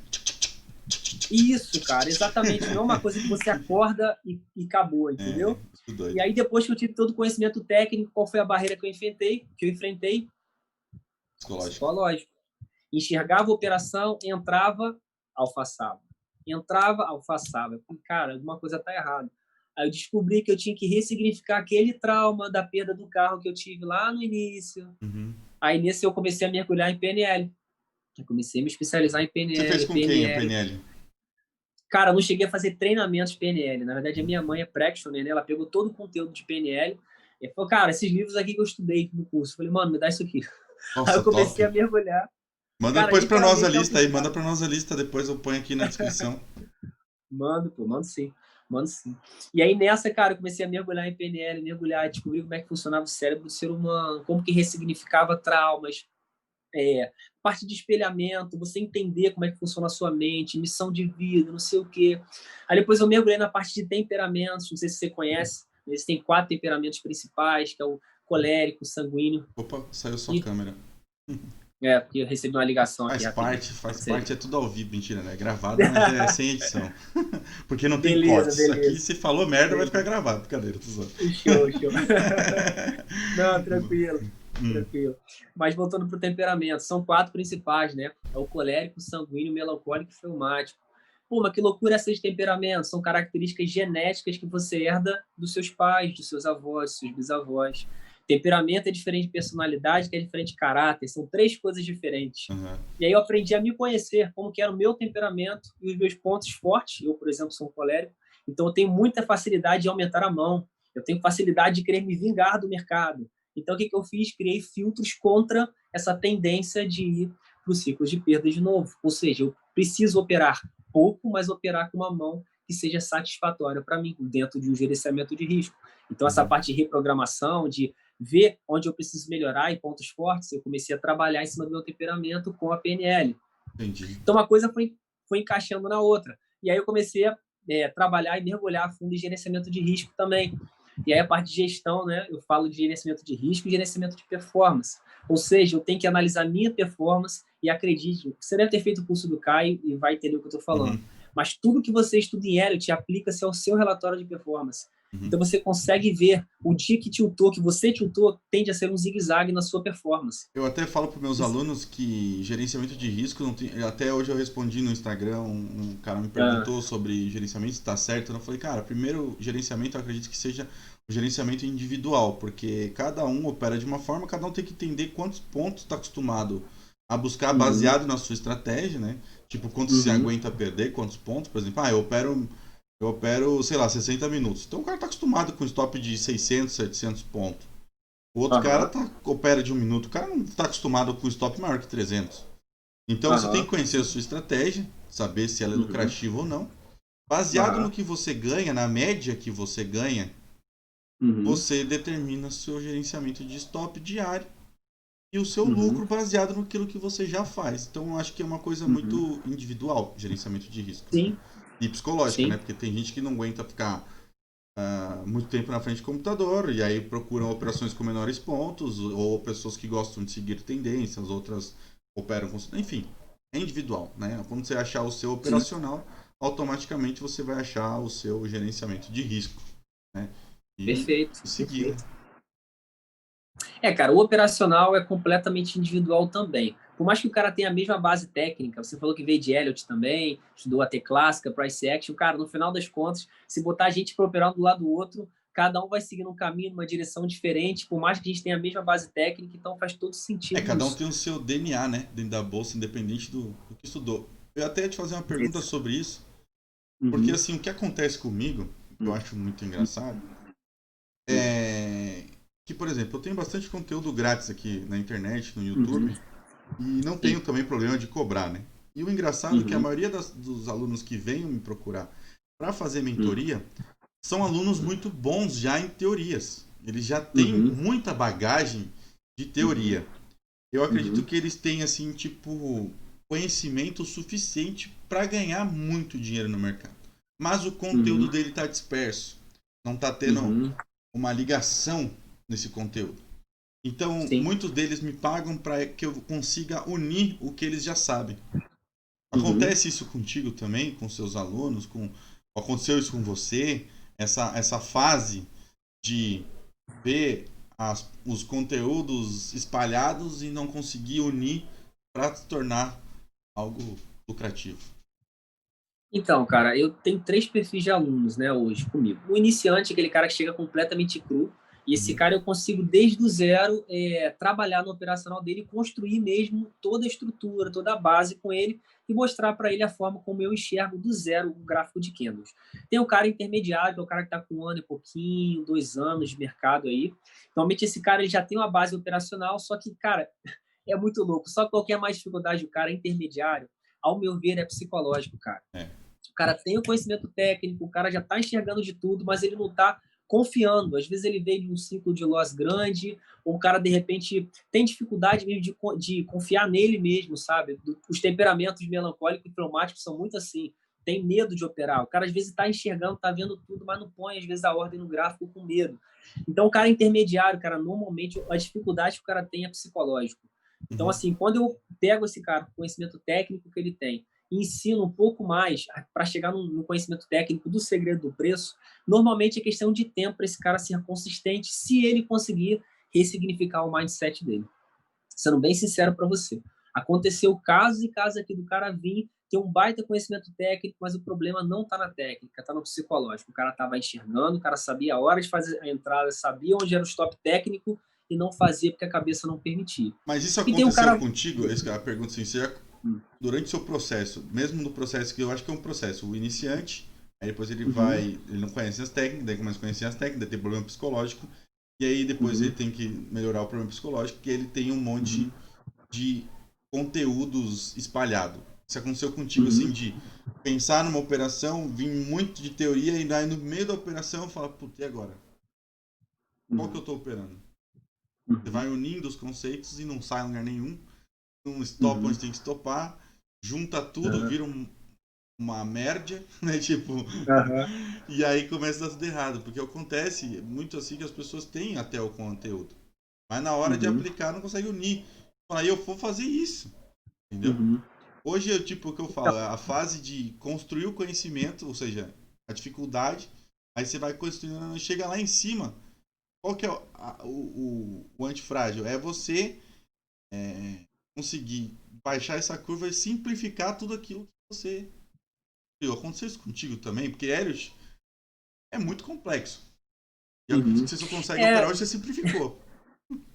Isso, cara, exatamente. Não é uma coisa que você acorda e acabou, É, entendeu? isso E doido. aí, depois que eu tive todo o conhecimento técnico, qual foi a barreira que eu enfrentei? Psicológico. Psicológico. Enxergava a operação, entrava, alfaçava. Entrava, alfaçava. Cara, alguma coisa tá errada. Aí eu descobri que eu tinha que ressignificar aquele trauma da perda do carro que eu tive lá no início. Uhum. Aí nesse eu comecei a mergulhar em PNL. Eu comecei a me especializar em Você fez PNL, com quem a PNL. PNL? Cara, eu não cheguei a fazer treinamentos de PNL. Na verdade, a minha mãe é practitioner, né? Ela pegou todo o conteúdo de PNL e falou, cara, esses livros aqui que eu estudei no curso. Eu falei, mano, me dá isso aqui. Aí eu Nossa, top. comecei a mergulhar. Manda Cara, depois pra nós a literalmente é o lista que aí, faz. manda pra nós a lista, depois eu ponho aqui na descrição. Mando, pô, mando sim. Mando sim. E aí nessa, cara, eu comecei a mergulhar em PNL, mergulhar, descobrir como é que funcionava o cérebro do ser humano, como que ressignificava traumas, parte de espelhamento, você entender como é que funciona a sua mente, missão de vida, não sei o quê. Aí depois eu mergulhei na parte de temperamentos, não sei se você conhece, eles têm 4 temperamentos principais, que é o colérico, sanguíneo Opa, saiu sua e... câmera. porque eu recebi uma ligação aqui rapidinho. Faz Você... parte, é tudo ao vivo, mentira, né? É gravado, mas é sem edição. Porque não tem Beleza, cortes. Isso aqui, beleza. se falou merda, vai ficar Beleza. gravado. Brincadeira, tô zoando. Show, show. Não, tranquilo. Hum, Tranquilo. Mas voltando para o temperamento, são 4 principais, né? É o colérico, sanguíneo, melancólico e fleumático. Pô, mas que loucura essa de temperamento? São características genéticas que você herda dos seus pais, dos seus avós, dos seus bisavós. Temperamento é diferente de personalidade, que é diferente de caráter. São 3 coisas diferentes. uhum. E aí eu aprendi a me conhecer, como que era o meu temperamento e os meus pontos fortes. Eu, por exemplo, sou um colérico, então eu tenho muita facilidade de aumentar a mão. Eu tenho facilidade de querer me vingar do mercado. Então, o que eu fiz? Criei filtros contra essa tendência de ir para o ciclo de perda de novo. Ou seja, eu preciso operar pouco, mas operar com uma mão que seja satisfatória para mim, dentro de um gerenciamento de risco. Então, essa Uhum. parte de reprogramação, de ver onde eu preciso melhorar e pontos fortes, eu comecei a trabalhar em cima do meu temperamento com a PNL. Entendi. Então, uma coisa foi encaixando na outra. E aí eu comecei a trabalhar e mergulhar a fundo em gerenciamento de risco também. E aí a parte de gestão, né, eu falo de gerenciamento de risco e gerenciamento de performance. Ou seja, eu tenho que analisar minha performance e acredite, você deve ter feito o curso do Caio e vai entender o que eu estou falando. Uhum. Mas tudo que você estuda em Elliott aplica-se ao seu relatório de performance. Uhum. Então você consegue ver o dia que tiltou, que você tiltou, tende a ser um zigue-zague na sua performance. Eu até falo para meus Isso. alunos que gerenciamento de risco não tem. Até hoje eu respondi no Instagram, um cara me perguntou sobre gerenciamento, se está certo. Eu falei, cara, primeiro gerenciamento eu acredito que seja o gerenciamento individual, porque cada um opera de uma forma, cada um tem que entender quantos pontos está acostumado a buscar Uhum. baseado na sua estratégia, né? Tipo, quanto se Uhum. aguenta perder, quantos pontos, por exemplo, eu opero, sei lá, 60 minutos. Então o cara está acostumado com stop de 600, 700 pontos. O outro cara Aham. opera de um minuto. O cara não está acostumado com stop maior que 300. Então você tem que Aham. conhecer a sua estratégia, saber se ela é Uhum. lucrativa ou não, Baseado no Aham. que você ganha, na média que você ganha, Uhum. você determina seu gerenciamento de stop diário e o seu Uhum. lucro baseado naquilo que você já faz. Então, eu acho que é uma coisa Uhum. muito individual, gerenciamento de riscos, né? Sim, E psicológica, né? sim. Porque tem gente que não aguenta ficar muito tempo na frente do computador e aí procuram operações com menores pontos, ou pessoas que gostam de seguir tendências, outras operam com. Enfim, é individual, né? Quando você achar o seu Sim. operacional, automaticamente você vai achar o seu gerenciamento de risco, né? E Perfeito, seguir, né? perfeito. Cara, o operacional é completamente individual também. Por mais que o cara tenha a mesma base técnica, você falou que veio de Elliott também, estudou a T clássica, price action, cara, no final das contas, se botar a gente para operar um do lado do outro, cada um vai seguir um caminho, numa direção diferente, por mais que a gente tenha a mesma base técnica, então faz todo sentido Cada um isso. tem o seu DNA, né? Dentro da bolsa, independente do que estudou. Eu até ia te fazer uma pergunta Esse. sobre isso, porque Uhum. assim, o que acontece comigo, que eu acho muito engraçado, Uhum. é que, por exemplo, eu tenho bastante conteúdo grátis aqui na internet, no Uhum. YouTube, e não tenho Sim. também problema de cobrar, né? E o engraçado é que a Uhum. maioria dos alunos que vêm me procurar para fazer Uhum. mentoria são alunos muito bons já em teorias. Eles já têm Uhum. muita bagagem de Uhum. teoria. Eu acredito Uhum. que eles têm, assim, tipo, conhecimento suficiente para ganhar muito dinheiro no mercado. Mas o conteúdo Uhum. dele está disperso. Não está tendo Uhum. uma ligação nesse conteúdo. Então, Sim. muitos deles me pagam para que eu consiga unir o que eles já sabem. Uhum. Acontece isso contigo também, com seus alunos? Aconteceu isso com você? Essa fase de ver os conteúdos espalhados e não conseguir unir para se tornar algo lucrativo. Então, cara, eu tenho três perfis de alunos, né, hoje comigo. O iniciante, aquele cara que chega completamente cru, e esse Uhum. cara eu consigo, desde o zero, trabalhar no operacional dele, construir mesmo toda a estrutura, toda a base com ele e mostrar para ele a forma como eu enxergo do zero o gráfico de candles. Tem o cara intermediário, que é o cara que está com 1 ano e pouquinho, 2 anos de mercado aí. Normalmente esse cara ele já tem uma base operacional, só que, cara, é muito louco. Só qualquer mais dificuldade, o cara é intermediário, ao meu ver, é psicológico, cara. É. O cara tem o conhecimento técnico, o cara já está enxergando de tudo, mas ele não está confiando. Às vezes ele veio de um ciclo de loss grande, ou o cara, de repente, tem dificuldade mesmo de confiar nele mesmo, sabe? Os temperamentos melancólicos e traumáticos são muito assim. Tem medo de operar. O cara, às vezes, está enxergando, está vendo tudo, mas não põe, às vezes, a ordem no gráfico com medo. Então, o cara intermediário, cara, normalmente, a dificuldade que o cara tem é psicológico. Então, Uhum. assim, quando eu pego esse cara, o conhecimento técnico que ele tem, e ensino um pouco mais para chegar no conhecimento técnico do segredo do preço, normalmente é questão de tempo para esse cara ser consistente, se ele conseguir ressignificar o mindset dele. Sendo bem sincero para você. Aconteceu casos e casos aqui do cara vir ter um baita conhecimento técnico, mas o problema não está na técnica, está no psicológico. O cara estava enxergando, o cara sabia a hora de fazer a entrada, sabia onde era o stop técnico e não fazia porque a cabeça não permitia. Mas isso E tem o aconteceu cara. contigo? Essa é a pergunta sincera. Hum. Durante o seu processo, mesmo no processo que eu acho que é um processo, o iniciante, aí depois ele vai, Uhum, ele não conhece as técnicas, daí começa a conhecer as técnicas, daí tem problema psicológico, e aí depois ele uhum, tem que melhorar o problema psicológico, que ele tem um monte uhum, de conteúdos espalhado. Isso aconteceu contigo, assim, uhum, de pensar numa operação, vir muito de teoria e daí no meio da operação falar, putz, e agora? Qual que eu uhum, estou operando? Você uhum, vai unindo os conceitos e não sai em lugar nenhum, não stop onde uhum. tem que stopar, junta tudo, Aham, vira uma média, né? Tipo, aham, e aí começa a dar tudo errado, porque acontece muito assim que as pessoas têm até o conteúdo, mas na hora de uhum, aplicar não consegue unir. Fala, eu vou fazer isso, entendeu? uhum. Hoje é tipo o que eu Então, falo, é a fase de construir o conhecimento, ou seja, a dificuldade, aí você vai construindo, chega lá em cima. Qual que é o antifrágil? É você conseguir baixar essa curva e simplificar tudo aquilo que você viu. Aconteceu isso contigo também, porque Helios é muito complexo. E eu acredito que uhum. você só consegue operar É, hoje, você simplificou.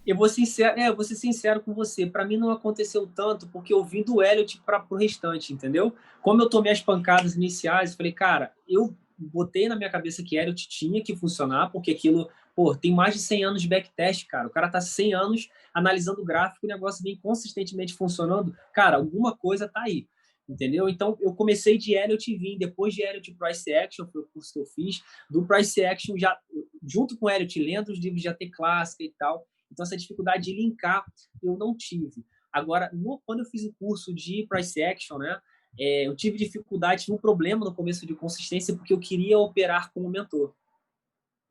eu vou ser sincero com você. Para mim não aconteceu tanto porque eu vim do Elliot para o restante, entendeu? Como eu tomei as pancadas iniciais, eu falei, cara, eu botei na minha cabeça que Elliot tinha que funcionar, porque aquilo, pô, tem mais de 100 anos de backtest, cara. O cara tá 100 anos analisando o gráfico, o negócio vem consistentemente funcionando. Cara, alguma coisa tá aí. entendeu? Então, eu comecei de Elliott e vim, depois de Elliott Price Action, foi o curso que eu fiz, do Price Action, já, junto com Elliott, lendo os livros de AT clássica e tal, então essa dificuldade de linkar eu não tive. Agora, quando eu fiz o curso de Price Action, né, eu tive dificuldade, tive um problema no começo de consistência, porque eu queria operar como mentor.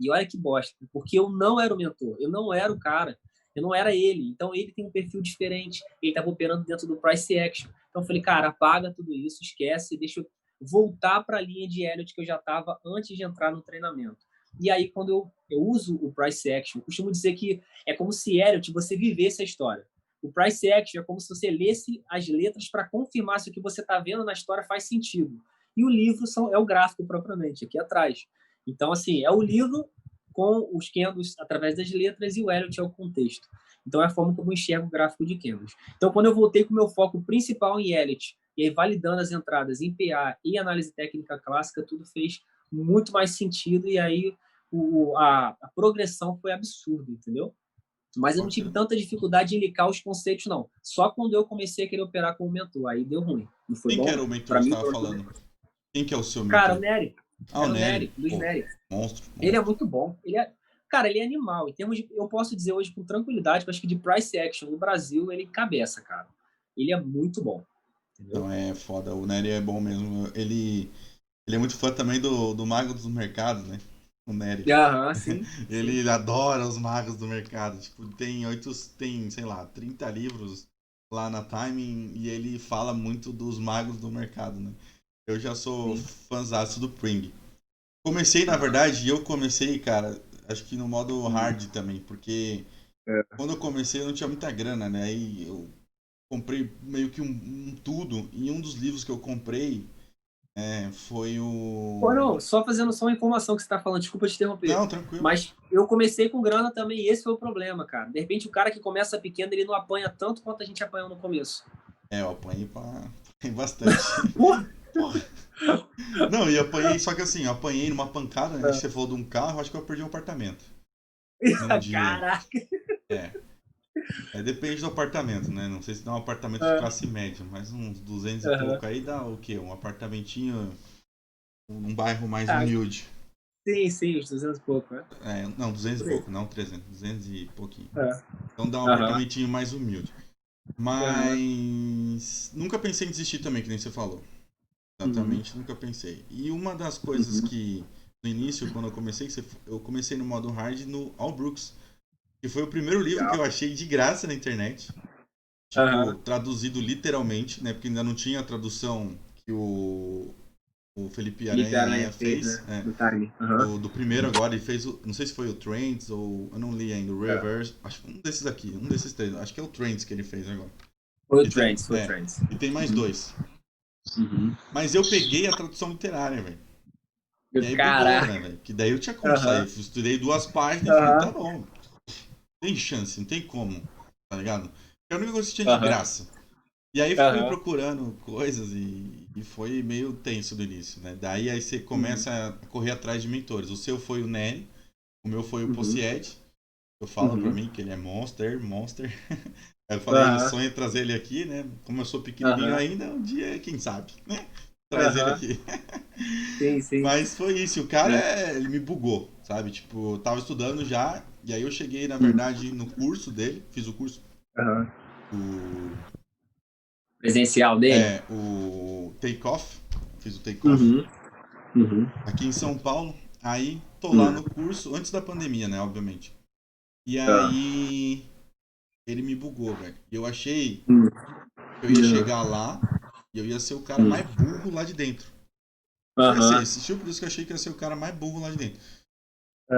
E olha que bosta, porque eu não era o mentor, eu não era o cara, eu não era ele. Então ele tem um perfil diferente, ele estava operando dentro do Price Action. Então eu falei, cara, apaga tudo isso, esquece, deixa eu voltar para a linha de Elliott que eu já estava antes de entrar no treinamento. E aí, quando eu uso o Price Action, eu costumo dizer que é como se Elliott você vivesse a história. O Price Action é como se você lesse as letras para confirmar se o que você está vendo na história faz sentido. E o livro é o gráfico propriamente, aqui atrás. Então, assim, é o livro com os candles através das letras e o Elliott é o contexto. Então, é a forma como eu enxergo o gráfico de candles. Então, quando eu voltei com o meu foco principal em Elliott, e aí validando as entradas em PA e análise técnica clássica, tudo fez muito mais sentido e aí a progressão foi absurda, entendeu? Mas eu não tive tanta dificuldade em linkar os conceitos, não. Só quando eu comecei a querer operar como mentor. Aí deu ruim. Não foi Quem bom, que não. era o mentor Pra que você mim, estava falando? Quem que é o seu cara, o mentor? Nery. Ah, o Era o Nery. Nery, Luiz Pô, Nery. monstro. Ele é muito bom. Cara, ele é animal. Em termos de, eu posso dizer hoje com tranquilidade que eu acho que de price action no Brasil, ele cabeça, cara. Ele é muito bom. Entendeu? Não, é foda. O Nery é bom mesmo. Ele é muito fã também do Mago dos Mercados, né? O Nery. Aham, sim. Sim. Ele adora os magos do mercado. Tipo, tem, sei lá, 30 livros lá na Timing e ele fala muito dos magos do mercado, né? Eu já sou Sim. fãzaço do Pring. Comecei, na Aham. verdade, eu comecei, cara, acho que no modo Hum. hard também, porque É. quando eu comecei eu não tinha muita grana, né? Aí eu comprei meio que um tudo, e um dos livros que eu comprei foi Pô, o. não, só fazendo só uma informação que você está falando, desculpa te interromper. Não, tranquilo. Mas eu comecei com grana também, e esse foi o problema, cara. De repente, o cara que começa pequeno, ele não apanha tanto quanto a gente apanhou no começo. Eu apanhei bastante. Porra! Porra. Não, e apanhei, só que assim, eu apanhei numa pancada, né? Você falou de um carro, acho que eu perdi um apartamento num dia. Caraca! É. Depende do apartamento, né? Não sei se dá um apartamento de Ah, classe média, mas uns 200 e aham. pouco aí dá o quê? Um apartamentinho num bairro mais Ah, humilde. sim, sim, os 200 e pouco, né? Não, 200 e Por aí. pouco, não 300, 200 e pouquinho. É. Então dá um Aham, apartamentinho mais humilde. aham. Mas nunca pensei em desistir também, que nem você falou. Uhum, Exatamente, nunca pensei. E uma das coisas uhum. que no início, quando eu comecei no modo hard no All Brooks, que foi o primeiro livro que Legal. eu achei de graça na internet, tipo, Aham. traduzido literalmente, né? Porque ainda não tinha a tradução que o Felipe Felipe Aranha Aranha fez, fez, né? Do Time. Aham. do primeiro agora, ele fez não sei se foi o Trends ou eu não li ainda, o É. Reverse, acho que um desses aqui, um desses três, acho que é o Trends que ele fez agora. Foi o E tem, Trends, foi o Trends. e tem mais Uhum. dois. Uhum. Mas eu peguei a tradução literária, velho. E aí bugou, né, Caraca. velho? Que daí eu tinha como sair. Aham. Estudei 2 páginas e falei, tá Aham. bom. Tem chance, não tem como, tá ligado? É a única coisa que tinha de Aham. graça. E aí fui Aham. procurando coisas e foi meio tenso do início, né? Daí aí você Uhum. começa a correr atrás de mentores. O seu foi o Nery, o meu foi o Uhum. Possied. Eu falo pra Uhum. mim que ele é monster. Aí eu falei, eu Aham. sonho em trazer ele aqui, né? Como eu sou pequenininho Aham. ainda, um dia, quem sabe, né? Traz ele Aham. aqui. Sim, sim. Mas foi isso, o cara, É. ele me bugou, sabe? Tipo, eu tava estudando já, e aí eu cheguei, na Uhum. verdade, no curso dele, fiz o curso, Aham. o, Presencial dele? o Takeoff, fiz o Takeoff Uhum. Uhum. aqui em São Paulo, aí tô lá Uhum. no curso, antes da pandemia, né, obviamente. E Ah. aí ele me bugou, velho. E eu achei Uhum. que eu ia chegar lá e eu ia ser o cara Uhum. mais burro lá de dentro. Foi assim, Aham. esse tipo por isso que eu achei que ia ser o cara mais burro lá de dentro.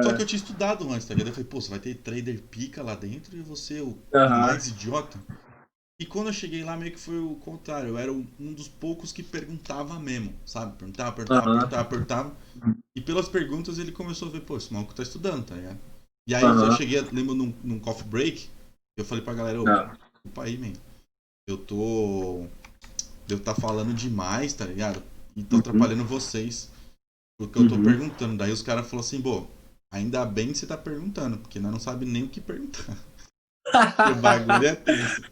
Só que eu É. tinha estudado antes, tá ligado? Eu falei, pô, você vai ter trader pica lá dentro e você o Aham. mais idiota. E quando eu cheguei lá, meio que foi o contrário. Eu era um dos poucos que perguntava mesmo, sabe? Aham. Perguntava. E pelas perguntas ele começou a ver, pô, esse maluco tá estudando, tá ligado? E aí eu Aham. cheguei, lembro num coffee break, eu falei pra galera, ô, Ah. desculpa aí, man. Eu tô. Devo tá falando demais, tá ligado? E tô Uhum. atrapalhando vocês. Porque eu tô Uhum. perguntando. Daí os caras falaram assim, pô, ainda bem que você tá perguntando, porque nós não sabe nem o que perguntar. E o bagulho é tenso.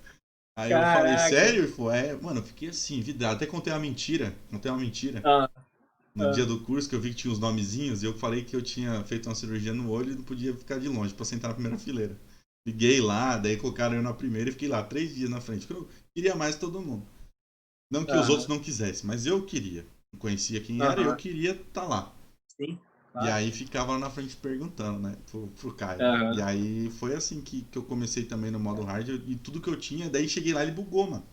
Aí eu falei, Caraca. sério? Ele falou, mano, eu fiquei assim, vidrado. Até contei uma mentira. Contei uma mentira. Ah, No dia ah, do curso, que eu vi que tinha uns nomezinhos, e eu falei que eu tinha feito uma cirurgia no olho e não podia ficar de longe pra sentar na primeira fileira. Liguei lá, daí colocaram eu na primeira e fiquei lá 3 dias na frente. Porque eu queria mais que todo mundo. Não que os outros aham, não quisessem, mas eu queria. Não conhecia quem era e eu aham. queria estar lá. Sim, E claro. aí ficava lá na frente perguntando, né, pro Caio. E Aham. aí foi assim que eu comecei também no modo hard e tudo que eu tinha, daí cheguei lá e ele bugou, mano.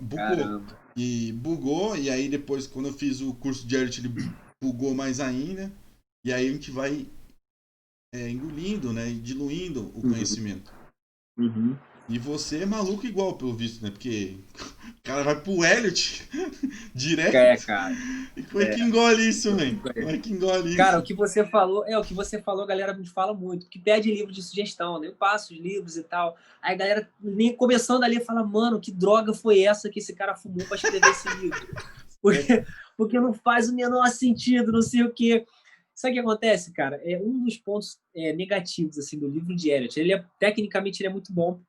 Bugou. Caramba. E bugou, e aí depois, quando eu fiz o curso de Elite, ele bugou mais ainda. E aí a gente vai engolindo, né, e diluindo o Uhum. conhecimento. Uhum. E você é maluco igual, pelo visto, né? Porque o cara vai pro Elliot É, direto. cara. E como é É. que engole isso, man? Como é que engole Cara, o isso? que você falou, o que você falou, a galera me fala muito, que pede livro de sugestão, né? Eu passo os livros e tal. Aí a galera, nem começando ali, fala, mano, que droga foi essa que esse cara fumou para escrever esse livro? É, Porque não faz o menor sentido, não sei o quê. Sabe o que acontece, cara? É um dos pontos negativos assim do livro de Eliot. Tecnicamente ele é muito bom,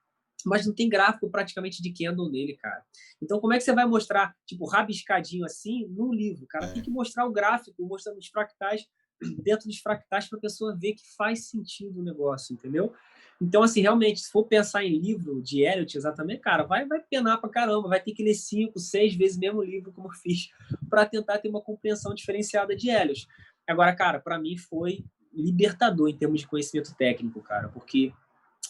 mas não tem gráfico praticamente de Kendall nele, cara. Então como é que você vai mostrar, tipo, rabiscadinho assim no livro, cara? Tem é, que mostrar o gráfico, mostrando os fractais dentro dos fractais para a pessoa ver que faz sentido o negócio, entendeu? Então, assim, realmente, se for pensar em livro de Eliot, exatamente, cara, vai penar pra caramba, vai ter que ler 5, 6 vezes o mesmo livro, como eu fiz, para tentar ter uma compreensão diferenciada de Eliot. Agora, cara, para mim foi libertador em termos de conhecimento técnico, cara, porque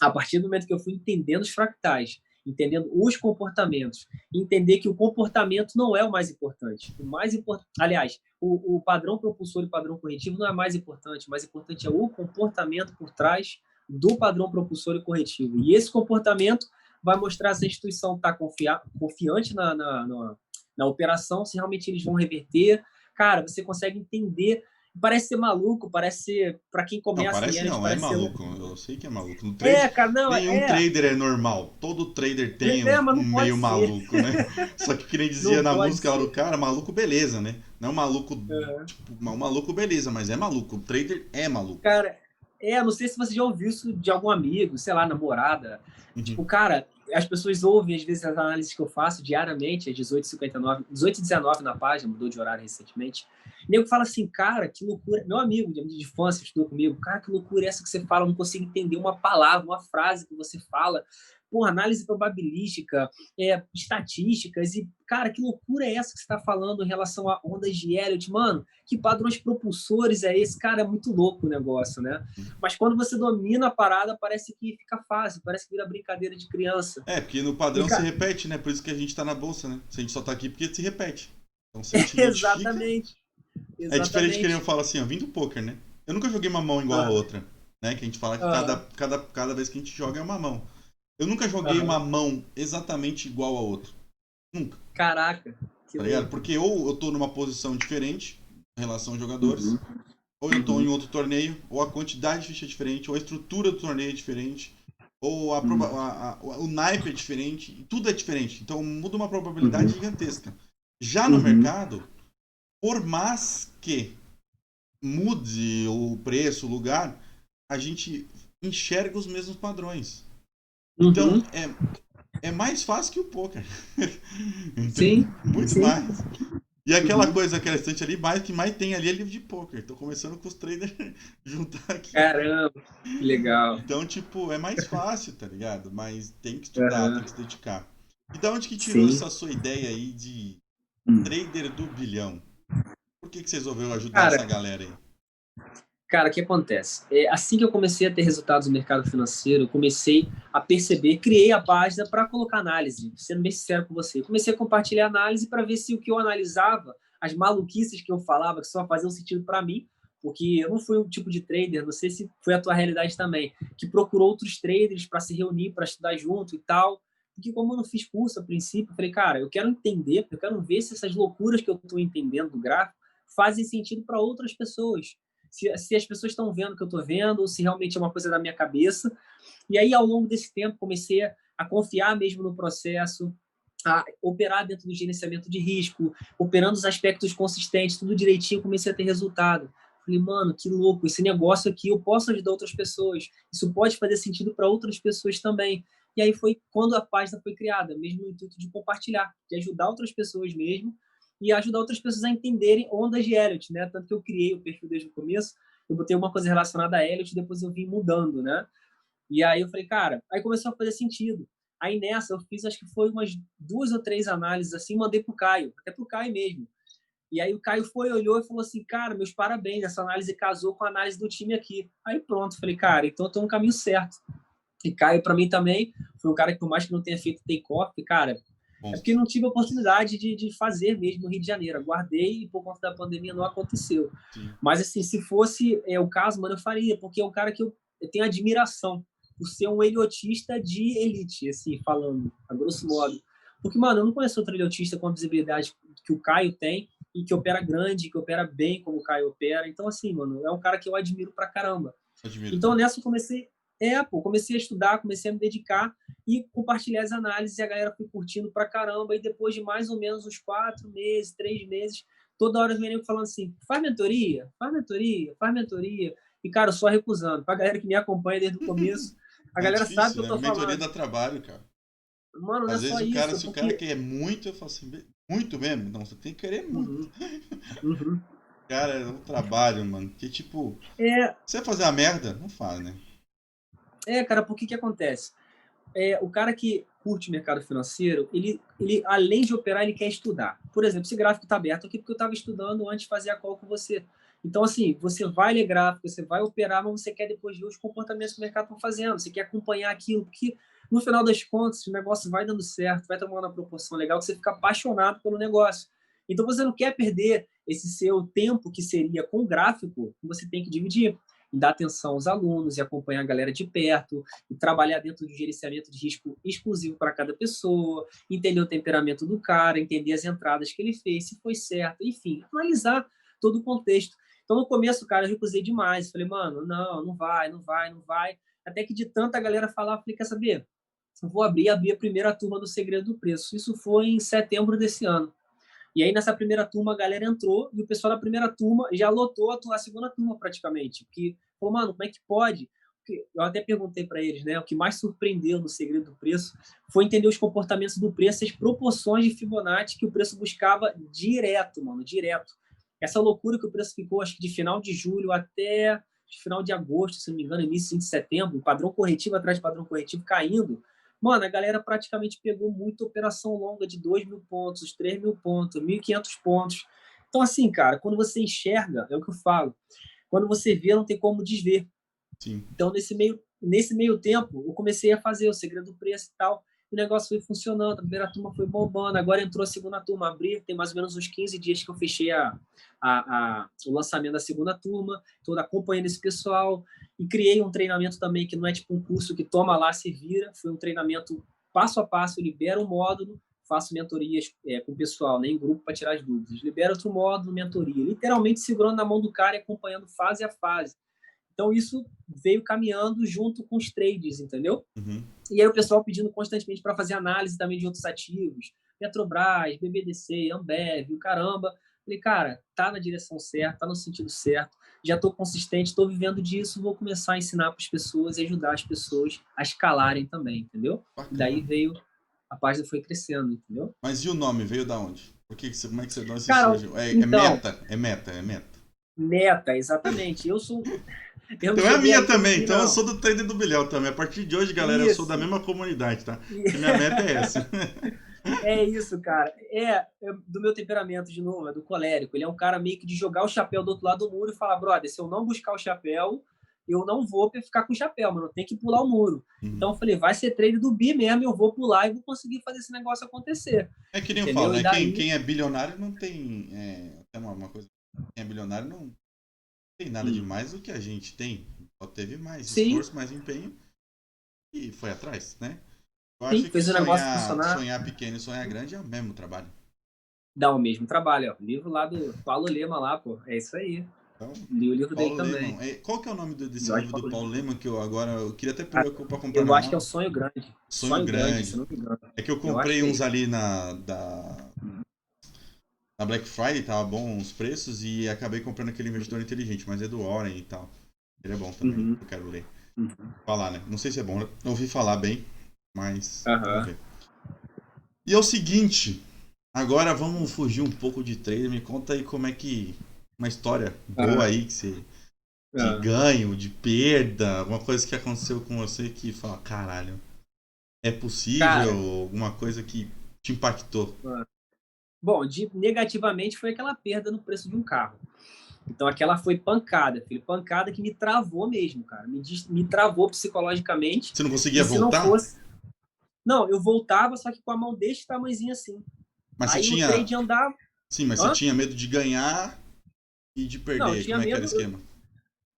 a partir do momento que eu fui entendendo os fractais, entendendo os comportamentos, entender que o comportamento não é o mais importante. O mais importante, aliás, o padrão propulsor e o padrão corretivo não é mais importante. O mais importante é o comportamento por trás do padrão propulsor e corretivo. E esse comportamento vai mostrar se a instituição está confiante na operação, se realmente eles vão reverter. Cara, você consegue entender. Parece ser maluco, parece ser. Para quem não, começa em parece Elliott, não, é parece ser. maluco. Eu sei que é maluco. No trade, Cara, não, nenhum trader é normal. Todo trader tem mas um não pode meio ser. maluco, né? Só que nem dizia Não na pode música lá do ser. cara, maluco beleza, né? Não é um maluco, Uhum. tipo, um maluco beleza, mas é maluco. O trader é maluco. Cara, não sei se você já ouviu isso de algum amigo, sei lá, namorada. Uhum. Tipo, cara, as pessoas ouvem, às vezes, as análises que eu faço diariamente, às 18h59, 18h19 na página, mudou de horário recentemente. E nego fala assim, cara, que loucura. Meu amigo de infância estudou comigo, cara, que loucura é essa que você fala? Eu não consigo entender uma palavra, uma frase que você fala. Porra, análise probabilística, estatísticas, e, cara, que loucura é essa que você está falando em relação a ondas de Elliott? Mano, que padrões propulsores é esse? Cara, é muito louco o negócio, né? Mas quando você domina a parada, parece que fica fácil, parece que vira brincadeira de criança. É, porque no E, padrão se cara, repete, né? Por isso que a gente tá na bolsa, né? Se a gente só tá aqui porque se repete. Então se a gente identifica. exatamente, É diferente que nem eu exatamente. falo assim, ó, vim do poker, né? Eu nunca joguei uma mão igual a Aham, outra. Né? Que a gente fala que cada, aham, cada, cada vez que a gente joga é uma mão. Eu nunca joguei uma aham. mão exatamente igual a outra. Nunca, Caraca, que tá ligado? louco. Porque ou eu tô numa posição diferente em relação aos jogadores, Uhum, ou eu tô em uhum, outro torneio, ou a quantidade de ficha é diferente, ou a estrutura do torneio é diferente, ou uhum, o naipe é diferente, tudo é diferente. Então muda uma probabilidade uhum, gigantesca. Já no uhum, mercado, por mais que mude o preço, o lugar, a gente enxerga os mesmos padrões. Então, uhum. é mais fácil que o poker. Sim, Muito sim. mais. E aquela Uhum. coisa, aquela estante ali, mais que mais tem ali é livro de poker. Tô começando com os traders juntar aqui. Caramba, que legal. Então, tipo, é mais fácil, tá ligado? Mas tem que estudar, tem Uhum. que se dedicar. E da onde que tirou Sim. essa sua ideia aí de Hum. trader do bilhão? Por que você resolveu ajudar Cara, essa galera aí? Cara, o que acontece? Assim que eu comecei a ter resultados no mercado financeiro, eu comecei a perceber, criei a página para colocar análise, sendo bem sincero com você. Comecei a compartilhar análise para ver se o que eu analisava, as maluquices que eu falava, que só faziam sentido para mim, porque eu não fui um tipo de trader, não sei se foi a tua realidade também, que procurou outros traders para se reunir, para estudar junto e tal. Porque como eu não fiz curso a princípio, eu falei, cara, eu quero entender, eu quero ver se essas loucuras que eu estou entendendo do gráfico fazem sentido para outras pessoas, se as pessoas estão vendo o que eu estou vendo, ou se realmente é uma coisa da minha cabeça. E aí, ao longo desse tempo, comecei a confiar mesmo no processo, a operar dentro do gerenciamento de risco, operando os aspectos consistentes, tudo direitinho, comecei a ter resultado. Falei, mano, que louco, esse negócio aqui eu posso ajudar outras pessoas, isso pode fazer sentido para outras pessoas também. E aí foi quando a página foi criada, mesmo no intuito de compartilhar, de ajudar outras pessoas mesmo e ajudar outras pessoas a entenderem ondas de Elliott, né? Tanto que eu criei o perfil desde o começo, eu botei uma coisa relacionada a Elliott, depois eu vim mudando, né? E aí eu falei, cara, aí começou a fazer sentido. Aí nessa eu fiz, acho que foi umas 2 ou 3 análises assim, mandei pro Caio, até pro Caio mesmo. E aí o Caio foi, olhou e falou assim, cara, meus parabéns, essa análise casou com a análise do time aqui. Aí pronto, falei, cara, então eu tô no caminho certo. E Caio, para mim também, foi um cara que, por mais que não tenha feito take-off, cara, é porque Monstro. não tive a oportunidade de fazer mesmo no Rio de Janeiro. Aguardei e por conta da pandemia não aconteceu. Sim. Mas, assim, se fosse o caso, mano, eu faria, porque é um cara que eu tenho admiração por ser um eliotista de elite, assim, falando, a grosso modo. Porque, mano, eu não conheço outro eliotista com a visibilidade que o Caio tem e que opera grande, que opera bem como o Caio opera. Então, assim, mano, é um cara que eu admiro pra caramba. Admiro Então, também. nessa eu comecei a estudar, comecei a me dedicar e compartilhar as análises e a galera foi curtindo pra caramba. E depois de mais ou menos uns 4 meses, 3 meses, toda hora vem falando assim, faz mentoria, faz mentoria, faz mentoria. E, cara, eu só recusando. Pra galera que me acompanha desde o começo, a É galera sabe o que difícil, eu né? tô Mentoria falando. dá trabalho, cara. Mano, não é Às só vezes o cara, isso, se o cara porque... quer muito, eu falo assim, muito mesmo? Não, você tem que querer muito. Uhum, uhum. Cara, é um trabalho, mano. Que tipo, É, você vai fazer a merda? Não faz, né? cara, por que acontece? O cara que curte o mercado financeiro, ele além de operar, ele quer estudar. Por exemplo, esse gráfico está aberto aqui porque eu estava estudando antes de fazer a call com você. Então, assim, você vai ler gráfico, você vai operar, mas você quer depois ver os comportamentos que o mercado está fazendo, você quer acompanhar aquilo, porque no final das contas, o negócio vai dando certo, vai tomando uma proporção legal, que você fica apaixonado pelo negócio. Então, você não quer perder esse seu tempo que seria com o gráfico, você tem que dividir, dar atenção aos alunos e acompanhar a galera de perto, e trabalhar dentro de um gerenciamento de risco exclusivo para cada pessoa, entender o temperamento do cara, entender as entradas que ele fez, se foi certo, enfim, analisar todo o contexto. Então, no começo, cara, eu recusei demais. Falei, mano, não, não vai, não vai, não vai. Até que de tanta galera falar, eu falei, quer saber? Eu vou abrir a primeira turma do Segredo do Preço. Isso foi em setembro desse ano. E aí, nessa primeira turma, a galera entrou e o pessoal da primeira turma já lotou a segunda turma praticamente. Porque, pô, mano, como é que pode? Porque eu até perguntei para eles, né? O que mais surpreendeu no Segredo do Preço foi entender os comportamentos do preço, as proporções de Fibonacci que o preço buscava direto, mano, direto. Essa loucura que o preço ficou, acho que de final de julho até final de agosto, se não me engano, início de setembro, padrão corretivo atrás de padrão corretivo caindo. Mano, a galera praticamente pegou muita operação longa de 2.000 pontos, 3.000 pontos, 1.500 pontos. Então, assim, cara, quando você enxerga, é o que eu falo, quando você vê, não tem como desver. Sim. Então, nesse meio tempo, eu comecei a fazer o Segredo do Preço e tal. O negócio foi funcionando, a primeira turma foi bombando, agora entrou a segunda turma, abri, tem mais ou menos uns 15 dias que eu fechei o lançamento da segunda turma, estou acompanhando esse pessoal e criei um treinamento também que não é tipo um curso que toma lá, se vira, foi um treinamento passo a passo, eu libero um módulo, faço mentorias com o pessoal, né, em grupo para tirar as dúvidas, libero outro módulo, mentoria, literalmente segurando na mão do cara e acompanhando fase a fase. Então, isso veio caminhando junto com os trades, entendeu? Uhum. E aí o pessoal pedindo constantemente para fazer análise também de outros ativos, Petrobras, BBDC, Ambev, o caramba. Falei, cara, tá na direção certa, tá no sentido certo, já estou consistente, estou vivendo disso, vou começar a ensinar para as pessoas e ajudar as pessoas a escalarem também, entendeu? E daí Bacana. veio, a página foi crescendo, entendeu? Mas e o nome? Veio da onde? Como é que você não se Cara, surgiu? É então, meta? É meta, é meta. meta, exatamente. Eu não Então é a cheguei minha aí pelo também. bi, Então eu não. sou do Trader do Bilhão também. A partir de hoje, galera, eu sou da Isso. mesma comunidade, tá? E minha meta é essa. É isso, cara. Do meu temperamento, de novo, é do colérico. Ele é um cara meio que de jogar o chapéu do outro lado do muro e falar, brother, se eu não buscar o chapéu, eu não vou ficar com o chapéu, mano. Tem que pular o muro. Uhum. Então eu falei, vai ser trade do bi mesmo, eu vou pular e vou conseguir fazer esse negócio acontecer. É que nem eu falo, Entendeu? E né? daí, Quem é bilionário não tem. Até uma coisa. Quem é bilionário não tem nada de mais do que a gente tem. Só teve mais sim, esforço, mais empenho e foi atrás, né? Eu sim, acho que fez o negócio funcionar. sonhar pequeno e sonhar grande é o mesmo trabalho. Dá o mesmo trabalho, ó. Livro lá do Paulo Lema lá, pô. É isso aí. Então, Li o livro dele Paulo também. Leman. Qual que é o nome desse Jorge livro do Paulo Paulo Lema. Leman que eu agora eu queria até Ah, pegar para comprar eu na acho que é o mão? Sonho Grande. Sonho Sonho Grande, se Grande. não me engano. É que eu Eu acho comprei que é uns isso. ali na Black Friday, tava bom os preços e acabei comprando aquele investidor inteligente, mas é do Warren e tal. Ele é bom também, Uhum, eu quero ler. uhum. Falar, né? Não sei se é bom, eu ouvi falar bem, Mas, vamos Aham. ver. E é o seguinte, agora vamos fugir um pouco de trader. Me conta aí como é que... Uma história boa Aham. aí que você... De Aham. ganho, de perda, alguma coisa que aconteceu com você que fala, caralho, é possível? Cara, Alguma coisa que te impactou? ah, bom, negativamente foi aquela perda no preço de um carro. Então aquela foi pancada, filho. Pancada que me travou mesmo, cara. Me travou psicologicamente. Você não E conseguia se não voltar? fosse. Não, eu voltava, só que com a mão desse tamanhozinho assim. Mas você Aí o tinha. trade andava. Sim, mas você Hã? tinha medo de ganhar e de Não, eu perder. tinha Como é que era o medo. esquema?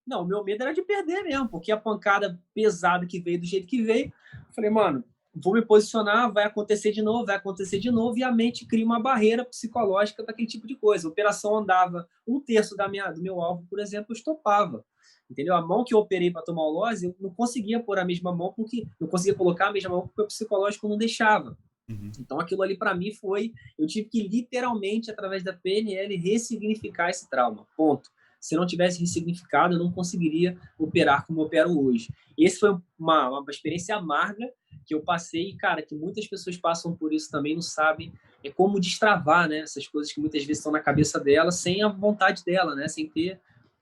Não, o meu medo era de perder mesmo, porque a pancada pesada que veio do jeito que veio, eu falei, mano, vou me posicionar, vai acontecer de novo, e a mente cria uma barreira psicológica para aquele tipo de coisa. A operação andava um terço do meu alvo, por exemplo, eu estopava. Entendeu? A mão que eu operei para tomar o loss, eu não conseguia pôr a mesma mão, porque não conseguia colocar a mesma mão porque o psicológico não deixava. Uhum. Então aquilo ali para mim foi, eu tive que literalmente através da PNL ressignificar esse trauma. Ponto. Se eu não tivesse ressignificado, eu não conseguiria operar como eu opero hoje. Esse foi uma experiência amarga que eu passei, e, cara, que muitas pessoas passam por isso também, não sabem é como destravar, né? Essas coisas que muitas vezes estão na cabeça dela, sem a vontade dela, né? Sem ter,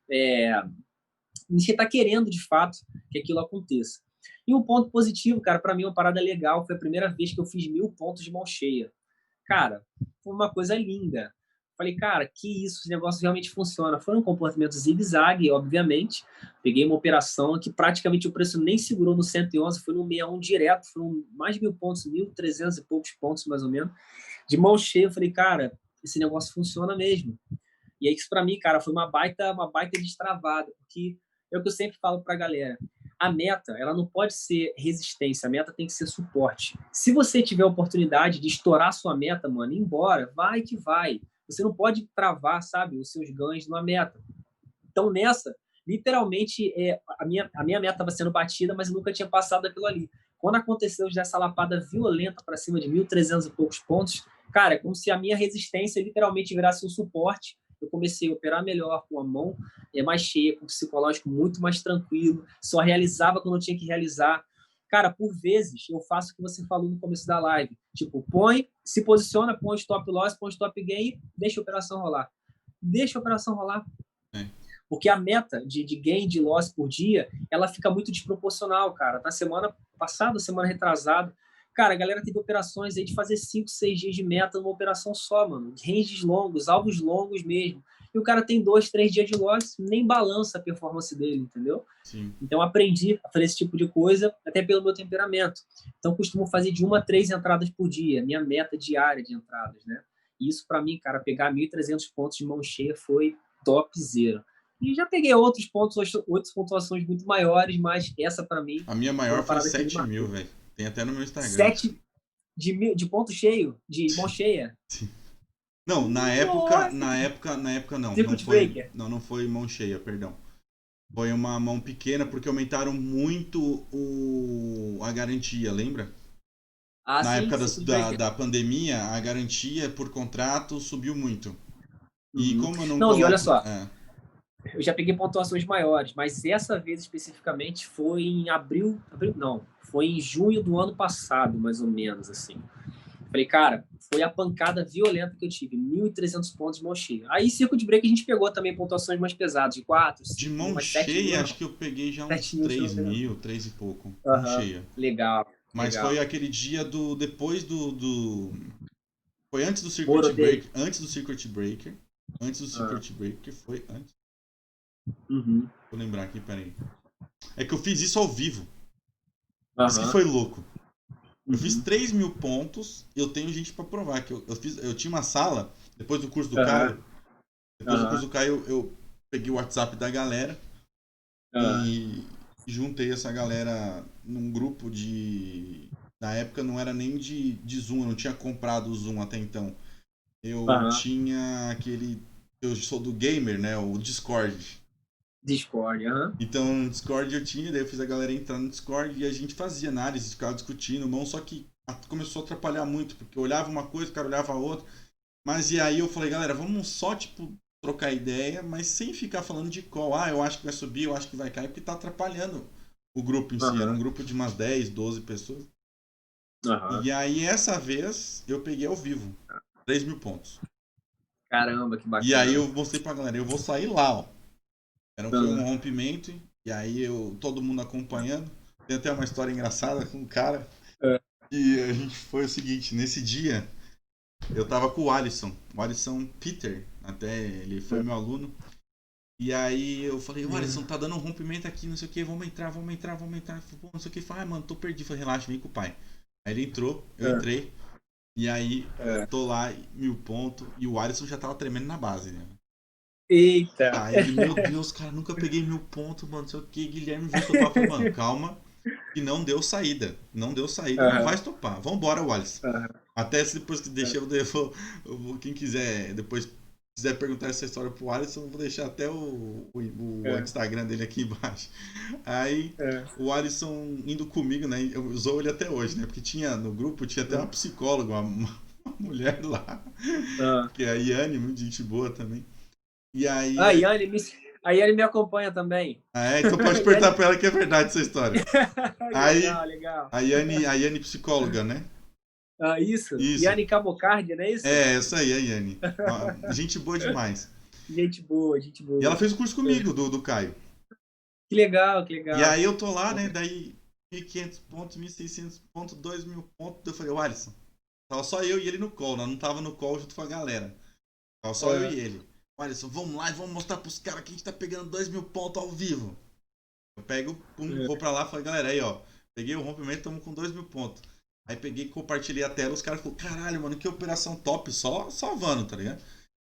sem estar querendo de fato que aquilo aconteça. E um ponto positivo, cara, para mim uma parada legal, foi a primeira vez que eu fiz 1.000 pontos de mão cheia. Cara, foi uma coisa linda. Falei, cara, que isso, esse negócio realmente funciona. Foi um comportamento zigue-zague, obviamente. Peguei uma operação que praticamente o preço nem segurou no 111, foi no 61 direto, foram mais de 1.000 pontos, 1.300 e poucos pontos, mais ou menos. De mão cheia, eu falei, cara, esse negócio funciona mesmo. E aí isso para mim, cara, foi uma baita destravada, porque é o que eu sempre falo para a galera. A meta, ela não pode ser resistência, a meta tem que ser suporte. Se você tiver a oportunidade de estourar sua meta, mano, ir embora, vai que vai. Você não pode travar, sabe, os seus ganhos numa meta. Então, nessa, literalmente, a minha meta estava sendo batida, mas eu nunca tinha passado aquilo ali. Quando aconteceu já essa lapada violenta para cima de 1.300 e poucos pontos, cara, é como se a minha resistência literalmente virasse um suporte. Eu comecei a operar melhor, com a mão mais cheia, com o psicológico muito mais tranquilo, só realizava quando eu tinha que realizar. Cara, por vezes eu faço o que você falou no começo da live. Tipo, se posiciona, põe stop loss, põe stop gain, deixa a operação rolar. Deixa a operação rolar. É. Porque a meta de gain, de loss por dia, ela fica muito desproporcional, cara. Na semana passada, semana retrasada, cara, a galera teve operações aí de fazer 5, 6 dias de meta numa operação só, mano. Ranges longos, alvos longos mesmo. E o cara tem 2, 3 dias de loss, nem balança a performance dele, entendeu? Sim. Então, aprendi a fazer esse tipo de coisa, até pelo meu temperamento. Então, costumo fazer de 1 a 3 entradas por dia, minha meta diária de entradas, né? E isso, para mim, cara, pegar 1.300 pontos de mão cheia foi topzera. E já peguei outros pontos, outras pontuações muito maiores, mas essa, para mim, A minha foi maior uma foi parada que me 7 mil, marcou. velho. Tem até no meu Instagram. 7 de ponto cheio, de mão cheia. Sim. Não, Nossa! na época não. Não Circuit foi, Breaker. não foi mão cheia, perdão. Foi uma mão pequena porque aumentaram muito a garantia, lembra? Ah, Na sim, época Circuit Breaker. da pandemia, a garantia por contrato subiu muito. E Uhum. como eu não Não, e olha coloco. só, eu já peguei pontuações maiores, mas essa vez especificamente foi em abril não, foi em junho do ano passado, mais ou menos, assim. Falei, cara, foi a pancada violenta que eu tive, 1.300 pontos de mão cheia. Aí, circuit break, a gente pegou também pontuações mais pesadas, de 4, De 5 mil, mão mas 7 mil cheia, não. acho que eu peguei já 7 uns mil, se não 3 me engano. mil, 3 e pouco. Mão Aham, cheia. legal, Mas foi legal. aquele dia depois foi antes do Moro Circuit dele. Breaker. Antes do Circuit Breaker. Antes do Ah, Circuit Breaker foi antes. uhum, Vou lembrar aqui, peraí. É que eu fiz isso ao vivo. Isso que aham, foi louco. Eu fiz uhum, 3 mil pontos. Eu tenho gente pra provar. Que eu tinha uma sala, depois do curso do Caio. aham, Depois do curso aham, do Caio, eu peguei o WhatsApp da galera aham, e juntei essa galera num grupo de. Na época não era nem de Zoom, eu não tinha comprado o Zoom até então. Eu aham. tinha aquele. Eu sou do gamer, né? O Discord. Discord, aham, Então no Discord eu tinha, daí eu fiz a galera entrar no Discord e a gente fazia análise, ficava discutindo, mão, só que começou a atrapalhar muito, porque eu olhava uma coisa, o cara olhava a outra. Mas e aí eu falei, galera, vamos só, tipo, trocar ideia, mas sem ficar falando de qual. Ah, eu acho que vai subir, eu acho que vai cair, porque tá atrapalhando o grupo em si. Era um aham. grupo de umas 10, 12 pessoas. Aham. E aí, essa vez, eu peguei ao vivo. 3.000 pontos. Caramba, que E aí, bacana. eu mostrei pra galera, eu vou sair lá, ó. Foi um Aham. rompimento, e aí todo mundo acompanhando. Tem até uma história engraçada com o cara. E a gente foi o seguinte, nesse dia, eu tava com o Alisson Peter, até ele foi meu aluno. E aí eu falei, o Alisson tá dando um rompimento aqui, não sei o que, vamos entrar. Pô, não sei o que, falei, mano, tô perdido. Falei, relaxa, vem com o pai. Aí ele entrou, eu É, entrei, e aí é. tô lá, 1.000 pontos, e o Alisson já tava tremendo na base, né? Eita! Aí ele, meu Deus, cara, nunca peguei 1.000 pontos, mano, não sei o que, Guilherme viu estopar. Eu falei, mano, calma, que não deu saída. Não deu saída e não vai Aham, estopar. Vambora, Wallace. aham, Até se depois que deixei, quem quiser depois quiser perguntar essa história pro Alisson, eu vou deixar até o é, Instagram dele aqui embaixo. Aí é, o Alisson indo comigo, né? Eu usou ele até hoje, né? Porque tinha no grupo, tinha até uma psicóloga, uma mulher lá, ah. que é a Yane, muito gente boa também. E aí. Ah, a Yane me acompanha também. Então pode perguntar Yane... pra ela que é verdade essa história. Aí Legal, legal. a Yane psicóloga, né? Ah, isso. Isso. Yane Cabocardi, não é isso? É, essa aí, a Yane. Gente boa demais. Gente boa, gente E ela boa. fez o curso É. comigo, do Caio. Que legal, que E legal. aí eu tô lá, né? Daí 1.500 pontos, 1.600 pontos, 2.000 pontos. Daí eu falei, o Alisson, tava só eu e ele no call, né? Não tava no call junto com a galera. Tava só eu É, e ele. O Alisson, vamos lá e vamos mostrar pros caras que a gente tá pegando 2.000 pontos ao vivo. Eu pego, pum, vou é. pra lá e falei, galera, aí ó, peguei o rompimento, tamo com 2.000 pontos. Aí peguei, compartilhei a tela, os caras falaram, caralho, mano, que operação top, só salvando, tá ligado?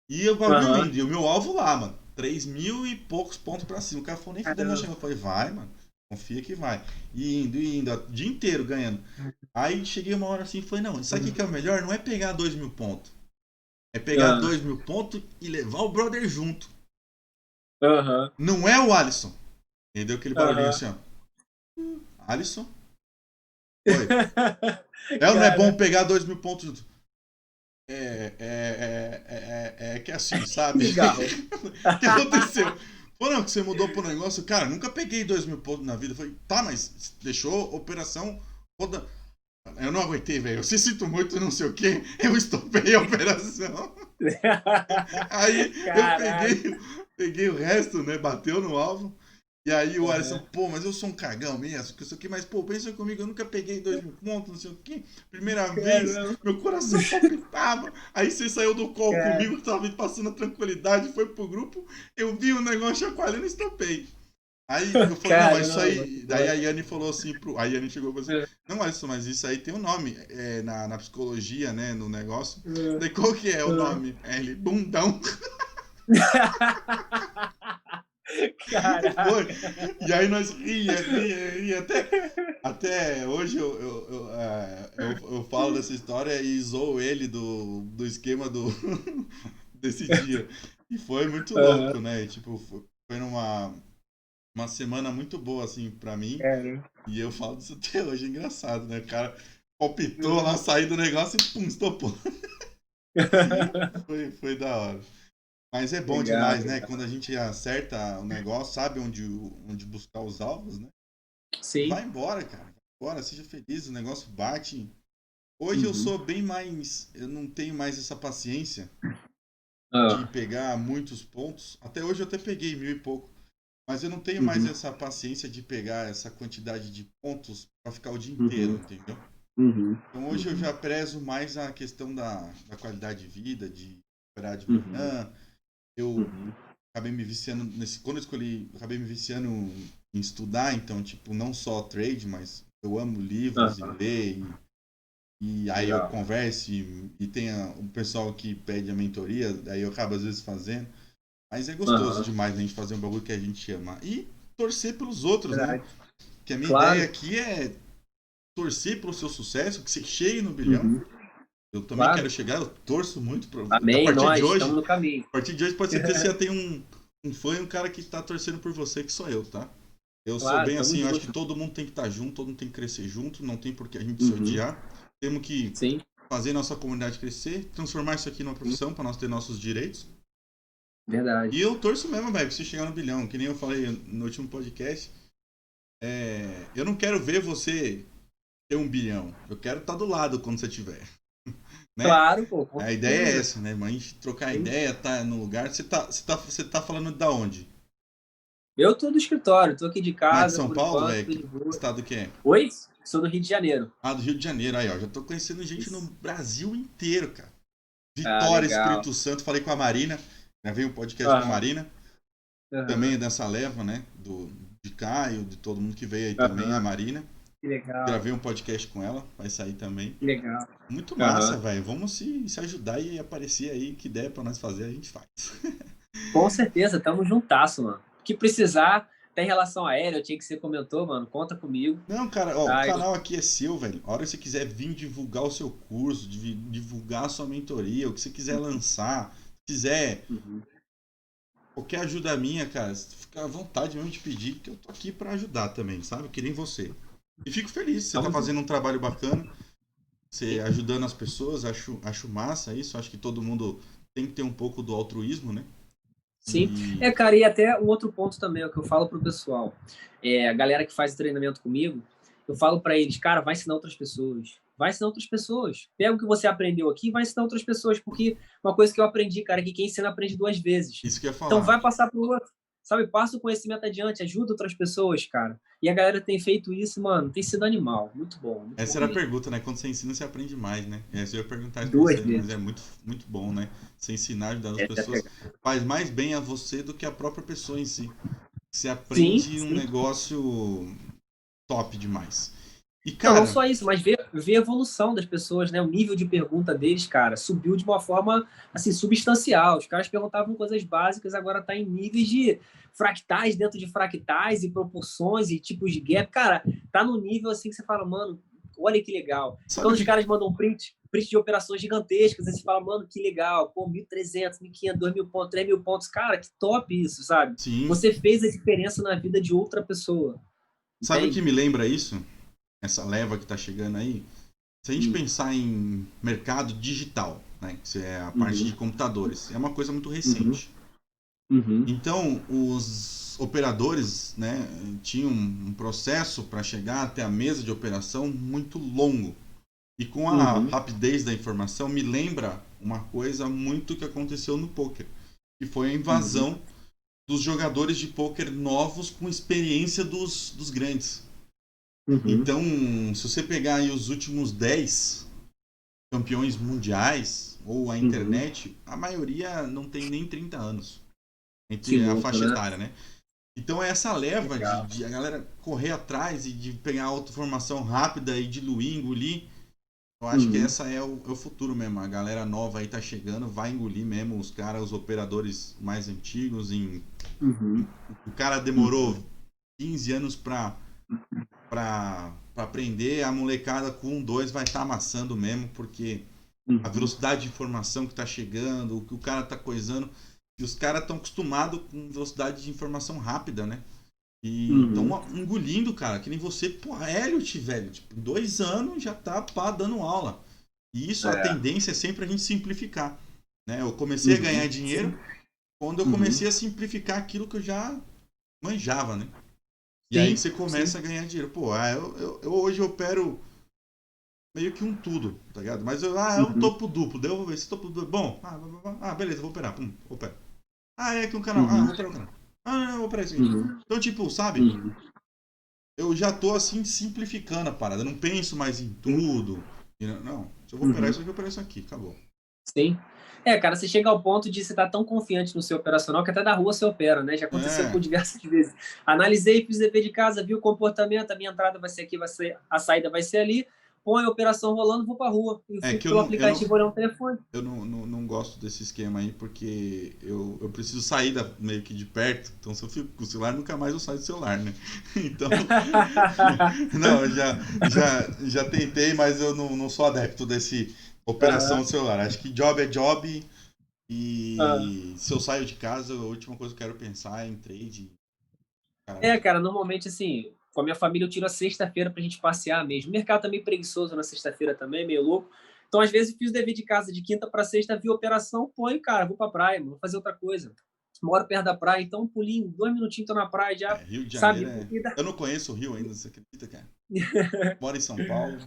E o bagulho Aham. indo, e o meu alvo lá, mano. 3.000 e poucos pontos pra cima. O cara falou, nem fudendo vai Caramba. chegar. Eu falei, vai, mano. Confia que vai. E indo, o dia inteiro ganhando. Aí cheguei uma hora assim e falei, não, isso aqui que é o melhor não é pegar 2.000 pontos. É pegar Ah, 2.000 pontos e levar o brother junto. aham. Não é o Alisson. E deu aquele barulhinho Aham. assim, ó. Alisson? Oi. É ou não é bom Cara, pegar 2.000 pontos junto? É que é assim, sabe? legal. O que aconteceu? Pô, não, que você mudou pro negócio. Cara, nunca peguei 2.000 pontos na vida. Eu falei, tá, mas deixou operação. Roda... Eu não aguentei, velho. Eu se sinto muito, não sei o que. Eu estopei a operação. Aí eu Caralho. peguei o resto, né? Bateu no alvo. E aí o Alisson, Aham. pô, mas eu sou um cagão mesmo, que isso aqui, mas pô, pensa comigo, eu nunca peguei 2.000 pontos, não sei o quê. Primeira vez, Caramba. meu coração palpitava. Aí você saiu do call Cara, comigo, que tava me passando a tranquilidade, foi pro grupo, eu vi o negócio chacoalhando e estopei. Aí eu falei, não, mas isso caramba, que aí. Daí a doido. Yane falou assim, a Yane chegou e falou assim, não, Alisson, mas isso aí tem um nome na psicologia, né, no negócio. Daí qual que é o nome? Aí ele, bundão. Foi. Caraca. E aí nós ria. Até hoje eu falo dessa história e zoo ele do esquema desse dia. E foi muito Aham. louco, né? E, tipo, foi uma semana muito boa, assim, pra mim. Cara. E eu falo disso até hoje, é engraçado, né? O cara palpitou lá, saiu do negócio e pum, estopou. Foi da hora. Mas é bom Legal, demais, né? legal. Quando a gente acerta o negócio, sabe onde buscar os alvos, né? Sim. Vai embora, cara. Vai embora, seja feliz, o negócio bate. Hoje eu Uhum. sou bem mais. Eu não tenho mais essa paciência de Ah. pegar muitos pontos. Até hoje eu até peguei 1.000 e pouco. Mas eu não tenho mais Uhum. essa paciência de pegar essa quantidade de pontos para ficar o dia inteiro, Uhum. entendeu? Uhum. Então hoje eu Uhum. já prezo mais a questão da qualidade de vida, de operar de Uhum. manhã. Eu Uhum. acabei me viciando nesse. Quando eu escolhi, acabei me viciando em estudar, então, tipo, não só trade, mas eu amo livros e Ah, ler. E aí eu legal. converso e tem o pessoal que pede a mentoria, daí eu acabo às vezes fazendo. Mas é gostoso Aham. demais a gente fazer um bagulho que a gente ama. E torcer pelos outros, né? Verdade. Que a minha ideia Claro. aqui é torcer pelo seu sucesso, que você chegue no bilhão. Uhum. Eu também quero Claro. chegar, eu torço muito pra... A Amém, partir de nós estamos hoje, no caminho. a partir de hoje pode ser que você já tenha um fã e um cara que tá torcendo por você, que sou eu, tá? Eu sou Claro, bem tamo assim, eu acho que junto. todo mundo tem que estar junto, todo mundo tem que crescer junto, não tem por que a gente se Uhum. odiar. Temos que Sim. fazer nossa comunidade crescer, transformar isso aqui numa Sim. profissão para nós ter nossos direitos. E Verdade. eu torço mesmo, velho, pra você chegar no bilhão, que nem eu falei no último podcast. Eu não quero ver você ter 1 bilhão. Eu quero estar do lado quando você tiver. Né? Claro, pô, com A ideia é certeza. essa, né? Mas a gente trocar Sim. ideia, tá no lugar. Você tá falando da onde? Eu tô do escritório, tô aqui de Mas de casa São por Paulo, enquanto, velho? tô Que de boa. estado que é? Oi? Sou do Rio de Janeiro. Ah, do Rio de Janeiro. Aí, ó. Já tô conhecendo gente no Isso. Brasil inteiro, cara. Ah, Vitória, legal. Espírito Santo. Falei com a Marina. Gravei um podcast com a Aham, Marina. Também aham, é dessa leva, né? De Caio, de todo mundo que veio aí também. A aham. Marina. Que legal, Gravei um podcast com ela. Vai sair também. que legal. Muito massa, Aham. velho. Vamos se ajudar e aparecer aí. Que der pra nós fazer, a gente faz. Com certeza, tamo juntasso, mano. O que precisar, até em relação aérea, eu tinha que você comentou, mano, conta comigo. Não, cara, ó, o Tá? canal aqui é seu, velho. A hora que você quiser vir divulgar o seu curso, divulgar a sua mentoria, o que você quiser lançar, quiser Uhum. qualquer ajuda minha, cara, fica à vontade mesmo de pedir, que eu tô aqui pra ajudar também, sabe? Que nem você. E fico feliz, você tá Tamo fazendo junto. um trabalho bacana, você ajudando as pessoas, acho massa isso, acho que todo mundo tem que ter um pouco do altruísmo, né? Sim. E É, cara, e até um outro ponto também, é o que eu falo pro pessoal. É, a galera que faz treinamento comigo, eu falo para eles, cara, vai ensinar outras pessoas. Vai ensinar outras pessoas. Pega o que você aprendeu aqui e vai ensinar outras pessoas, porque uma coisa que eu aprendi, cara, é que quem ensina aprende 2 vezes. isso que eu ia Então falar. vai passar pro outro. Sabe, passa o conhecimento adiante, ajuda outras pessoas, cara. E a galera tem feito isso, mano, tem sido animal. Muito bom Essa era a mesmo. pergunta, né? Quando você ensina, você aprende mais, né? Essa eu ia perguntar isso pra Duas você, mas é vezes. muito, muito bom, né? Você ensinar, ajudar as Essa é a pessoas, pegada. faz mais bem a você do que a própria pessoa em si. Você Sim, aprende um sim. negócio top demais. E, Não, não cara, só isso, mas ver a evolução das pessoas, né? O nível de pergunta deles, cara, subiu de uma forma, assim, substancial. Os caras perguntavam coisas básicas, agora tá em níveis de fractais dentro de fractais e proporções e tipos de gap. Cara, tá no nível, assim, que você fala, mano, olha que legal. E sabe quando o os que. caras mandam print de operações gigantescas, aí você fala, mano, que legal. Pô, 1.300, 1.500, 2.000 pontos, 3.000 pontos. Cara, que top isso, sabe? Sim. Você fez a diferença na vida de outra pessoa, Sabe o que entende? me lembra isso? Essa leva que tá chegando aí? Se a gente Hum. pensar em mercado digital, né? Que é a parte de Uhum. computadores, é uma coisa muito Uhum. recente. Uhum. Então, os operadores, né, tinham um processo para chegar até a mesa de operação muito longo. E com a Uhum. rapidez da informação, me lembra uma coisa muito que aconteceu no poker, que foi a Uhum. invasão dos jogadores de poker novos com experiência dos grandes. Uhum. Então, se você pegar aí os últimos 10 campeões mundiais ou a Uhum. internet, a maioria não tem nem 30 anos Que entre a louco, faixa né? etária, né? Então é essa leva Legal. de a galera correr atrás e de pegar outra formação rápida e diluir, engolir. Eu acho que Uhum. essa é o futuro mesmo. A galera nova aí tá chegando, vai engolir mesmo os caras, os operadores mais antigos. Uhum. O cara demorou Uhum. 15 anos pra aprender, a molecada com 2 vai estar amassando mesmo, porque a Uhum. velocidade de informação que tá chegando, o que o cara tá coisando, e os caras estão acostumados com velocidade de informação rápida, né? E estão Uhum. engolindo, cara, que nem você, pô, Elliot, velho, tipo, 2 anos já tá pá, dando aula. E isso, a É. tendência é sempre a gente simplificar, né? Eu comecei a ganhar Uhum. dinheiro Sim. quando eu Uhum. comecei a simplificar aquilo que eu já manjava, né? E aí Sim. você Sim. começa a ganhar dinheiro. Pô, eu hoje opero meio que um tudo, tá ligado? Mas é um Uhum. topo duplo, daí eu vou ver se topo duplo. Bom, beleza, vou operar. Pum, opera. Ah, é aqui um canal. Ah, Uhum. vou operar um canal. Ah, não, vou operar isso aqui. Uhum. Então, tipo, sabe? Uhum. Eu já tô assim simplificando a parada. Eu não penso mais em Sim. tudo. Não, se eu vou operar Uhum. isso aqui, eu operar isso aqui. Acabou. Sim. É, cara, você chega ao ponto de você estar tão confiante no seu operacional que até da rua você opera, né? Já aconteceu É. por diversas vezes. Analisei, fiz dever de casa, vi o comportamento, a minha entrada vai ser aqui, vai ser, a saída vai ser ali, põe a operação rolando, vou pra rua. Eu É fico que eu pelo não, eu não, aplicativo olhando o telefone. eu não gosto desse esquema aí, porque eu preciso sair meio que de perto. Então, se eu fico com o celular, nunca mais eu saio do celular, né? Então, não, já tentei, mas eu não sou adepto desse operação Aham. do celular. Acho que job é job. Aham. E se eu saio de casa, a última coisa que eu quero pensar é em trade. Caralho, É, cara, normalmente, assim, com a minha família eu tiro a sexta-feira pra gente passear mesmo. O mercado tá meio preguiçoso na sexta-feira também, meio louco. Então, às vezes, eu fiz o dever de casa de quinta pra sexta, vi a operação, põe, cara, vou pra praia, vou fazer outra coisa. Moro perto da praia, então um pulinho, 2 minutinhos tô na praia já, Rio de Janeiro sabe? é. E dá- Eu não conheço o Rio ainda, você acredita, cara? Moro em São Paulo,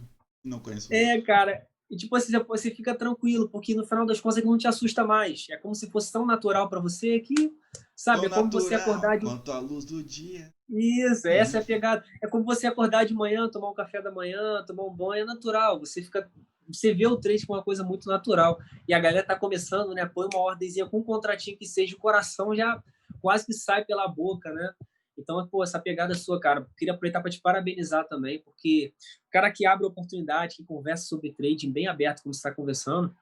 não conheço muito. É, cara. E tipo assim, você fica tranquilo, porque no final das contas aquilo não te assusta mais. É como se fosse tão natural para você que, sabe, Tão é como você natural acordar de. quanto a luz do dia. Isso, essa é a pegada. É como você acordar de manhã, tomar um café da manhã, tomar um banho, é natural. Você vê o trade como uma coisa muito natural. E a galera tá começando, né? Põe uma ordenzinha com um contratinho que seja, o coração já quase que sai pela boca, né? Então, pô, essa pegada é sua, cara. Queria aproveitar para te parabenizar também, porque o cara que abre oportunidade, que conversa sobre trading bem aberto, como você está conversando,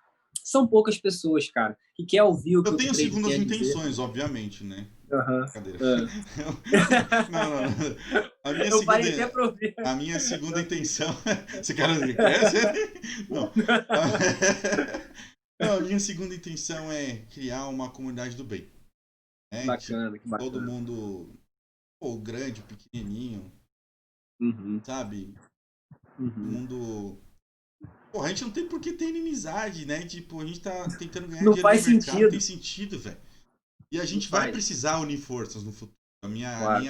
são poucas pessoas, cara, que quer ouvir o que Eu o tenho trading tem segundas a dizer. intenções, obviamente, né? Aham. Brincadeira. Uhum. Não, não, não. A minha Eu segunda, parei até para ouvir. a minha segunda intenção. Esse cara quer? Não. Não, a minha segunda intenção é criar uma comunidade do bem. Né? Tipo, Bacana, que todo bacana. mundo, pô, grande, pequenininho, Uhum, sabe? Todo uhum. mundo. Pô, a gente não tem por que ter inimizade, né? Tipo, a gente tá tentando ganhar Não dinheiro no faz mercado, não tem sentido. sentido, velho. E a Não gente vai faz. precisar unir forças no futuro. A minha, a Claro.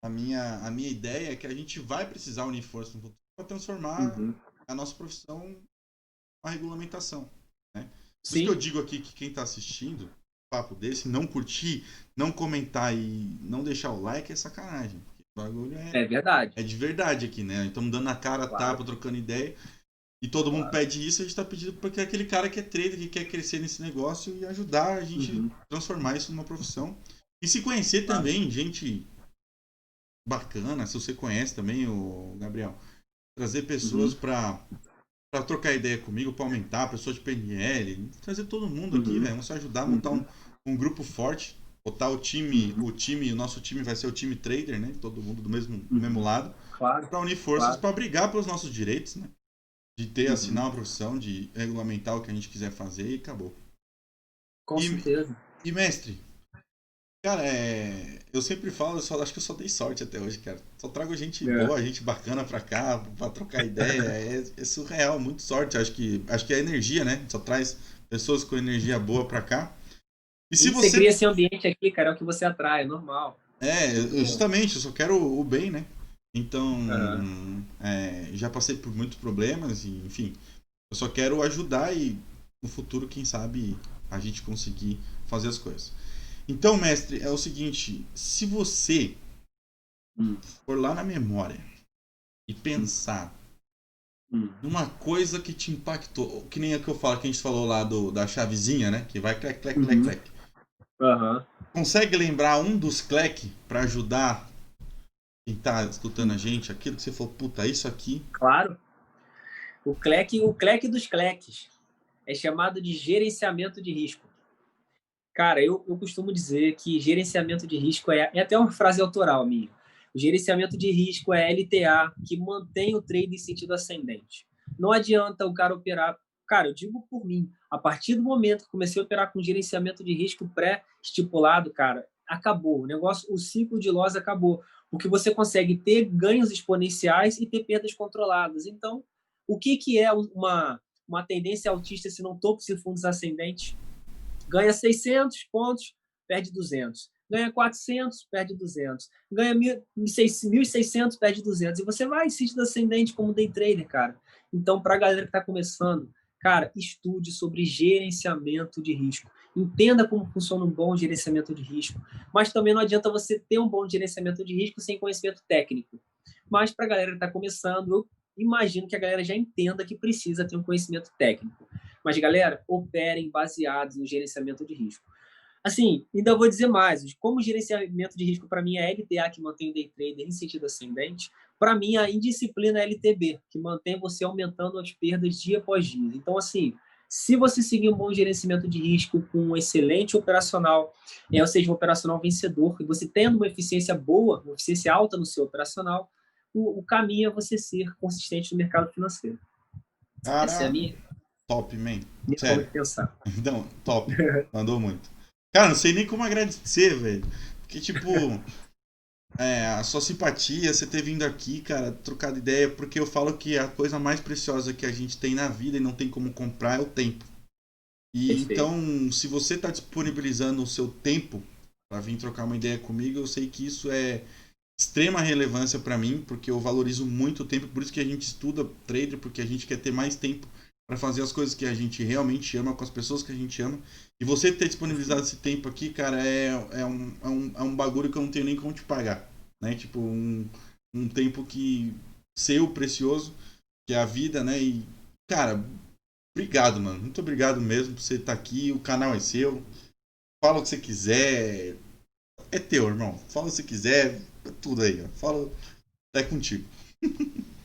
minha, a minha ideia é que a gente vai precisar unir forças no futuro para transformar Uhum. a nossa profissão a regulamentação, né? Por isso que eu Sim, digo aqui que quem está assistindo um papo desse, não curtir, não comentar e não deixar o like é sacanagem. Porque o bagulho é verdade. é de verdade aqui, né? Estamos dando a cara, a Claro, tapa, trocando ideia. E todo mundo claro. pede isso, a gente está pedindo porque é aquele cara que é trader, que quer crescer nesse negócio e ajudar a gente Uhum, transformar isso numa profissão. E se conhecer claro. também, gente bacana, se você conhece também, o Gabriel, trazer pessoas Uhum, para trocar ideia comigo, para aumentar, pessoas de PNL, trazer todo mundo aqui, uhum, velho, vamos se ajudar a montar uhum, um grupo forte, botar uhum, o nosso time vai ser o time trader, né? Todo mundo do mesmo uhum. lado, Claro, para unir forças claro. para brigar pelos nossos direitos, né? De ter, assinar Uhum. uma profissão, de regulamentar o que a gente quiser fazer e acabou. Com E, certeza. e mestre, cara, eu sempre falo, acho que eu só dei sorte até hoje, cara. Só trago gente É. boa, gente bacana pra cá, pra trocar ideia. É surreal, muito sorte. Acho que é energia, né? Só traz pessoas com energia boa pra cá. E se E você cria você. esse ambiente aqui, cara, é o que você atrai, é normal. Entendeu? Justamente, eu só quero o bem, né? Então, Aham. já passei por muitos problemas, e, enfim. Eu só quero ajudar e no futuro, quem sabe, a gente conseguir fazer as coisas. Então, mestre, é o seguinte: se você Hum, for lá na memória e hum, pensar hum. numa coisa que te impactou, que nem a que eu falo, que a gente falou lá da chavezinha, né? Que vai clec, clec, clec, Uhum. clec. Aham. Consegue lembrar um dos clec para ajudar quem tá escutando a gente? Aquilo que você falou, puta, isso aqui. Claro. O cleque dos cleques é chamado de gerenciamento de risco. Cara, eu costumo dizer que gerenciamento de risco é até uma frase autoral minha. O gerenciamento de risco é LTA, que mantém o trade em sentido ascendente. Não adianta o cara operar. Cara, eu digo por mim, a partir do momento que comecei a operar com gerenciamento de risco pré-estipulado, cara, acabou. O negócio, o ciclo de loss acabou. Porque você consegue ter ganhos exponenciais e ter perdas controladas. Então, o que é uma tendência altista se não topos e fundos ascendentes? Ganha 600 pontos, perde 200. Ganha 400, perde 200. Ganha 1.600, perde 200. E você vai sentido ascendente como day trader, cara. Então, para a galera que está começando, cara, estude sobre gerenciamento de risco. Entenda como funciona um bom gerenciamento de risco. Mas também não adianta você ter um bom gerenciamento de risco sem conhecimento técnico. Mas para a galera que está começando, eu imagino que a galera já entenda que precisa ter um conhecimento técnico. Mas, galera, operem baseados no gerenciamento de risco. Assim, ainda vou dizer mais. Como gerenciamento de risco, para mim, é LTA, que mantém o day trader em sentido ascendente. Para mim, a indisciplina é LTB, que mantém você aumentando as perdas dia após dia. Então, assim, se você seguir um bom gerenciamento de risco com um excelente operacional, ou seja, um operacional vencedor, e você tendo uma eficiência boa, uma eficiência alta no seu operacional, o caminho é você ser consistente no mercado financeiro. Essa é a Cara, minha, top, man. minha forma Sério. de pensar. Então, top. Mandou muito. Cara, não sei nem como agradecer, velho. Porque, tipo, a sua simpatia, você ter vindo aqui, cara, trocado ideia, porque eu falo que a coisa mais preciosa que a gente tem na vida e não tem como comprar é o tempo. E Perfeito. então, se você está disponibilizando o seu tempo para vir trocar uma ideia comigo, eu sei que isso extrema relevância para mim, porque eu valorizo muito o tempo, por isso que a gente estuda trader, porque a gente quer ter mais tempo para fazer as coisas que a gente realmente ama, com as pessoas que a gente ama. E você ter disponibilizado esse tempo aqui, cara, é um bagulho que eu não tenho nem como te pagar. Né? Tipo, um tempo que seu, precioso, que é a vida, né? E, cara, obrigado, mano. Muito obrigado mesmo por você estar aqui. O canal é seu. Fala o que você quiser. É teu, irmão. Fala o que você quiser. Tudo aí, ó. Fala. É contigo.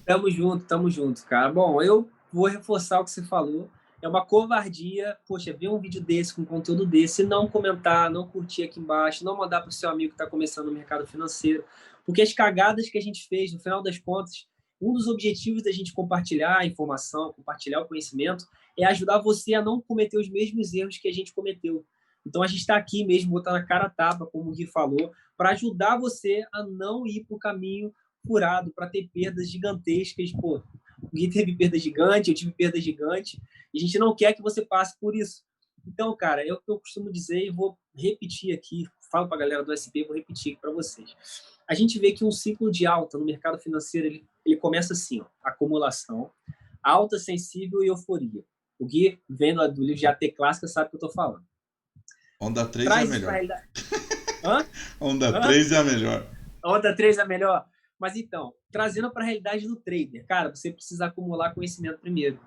Tamo junto, cara. Bom, eu vou reforçar o que você falou. É uma covardia, poxa, ver um vídeo desse, com conteúdo desse, e não comentar, não curtir aqui embaixo, não mandar para o seu amigo que está começando no mercado financeiro. Porque as cagadas que a gente fez, no final das contas, um dos objetivos da gente compartilhar a informação, compartilhar o conhecimento, é ajudar você a não cometer os mesmos erros que a gente cometeu. Então, a gente está aqui mesmo, botando a cara a tapa, como o Gui falou, para ajudar você a não ir para o caminho furado, para ter perdas gigantescas. Pô, o Gui teve perda gigante, eu tive perda gigante, e a gente não quer que você passe por isso. Então, cara, é o que eu costumo dizer e vou repetir aqui, falo para a galera do SP, vou repetir aqui para vocês. A gente vê que um ciclo de alta no mercado financeiro, ele começa assim, ó, acumulação, alta, sensível e euforia. O Gui, vendo do livro de AT Clássica, sabe o que eu estou falando. Onda 3 é a Traz isso para a melhor. realidade. Hã? Onda Hã? 3 é a melhor. A onda 3 é a melhor? Mas então, trazendo para a realidade do trader, cara, você precisa acumular conhecimento primeiro.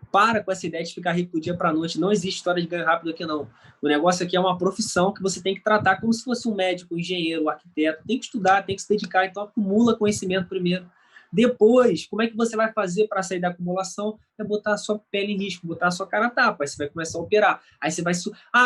Para com essa ideia de ficar rico do dia para a noite. Não existe história de ganho rápido aqui, não. O negócio aqui é uma profissão que você tem que tratar como se fosse um médico, um engenheiro, um arquiteto. Tem que estudar, tem que se dedicar. Então, acumula conhecimento primeiro. Depois, como é que você vai fazer para sair da acumulação? É botar a sua pele em risco, botar a sua cara a tapa. Aí você vai começar a operar. Aí você vai...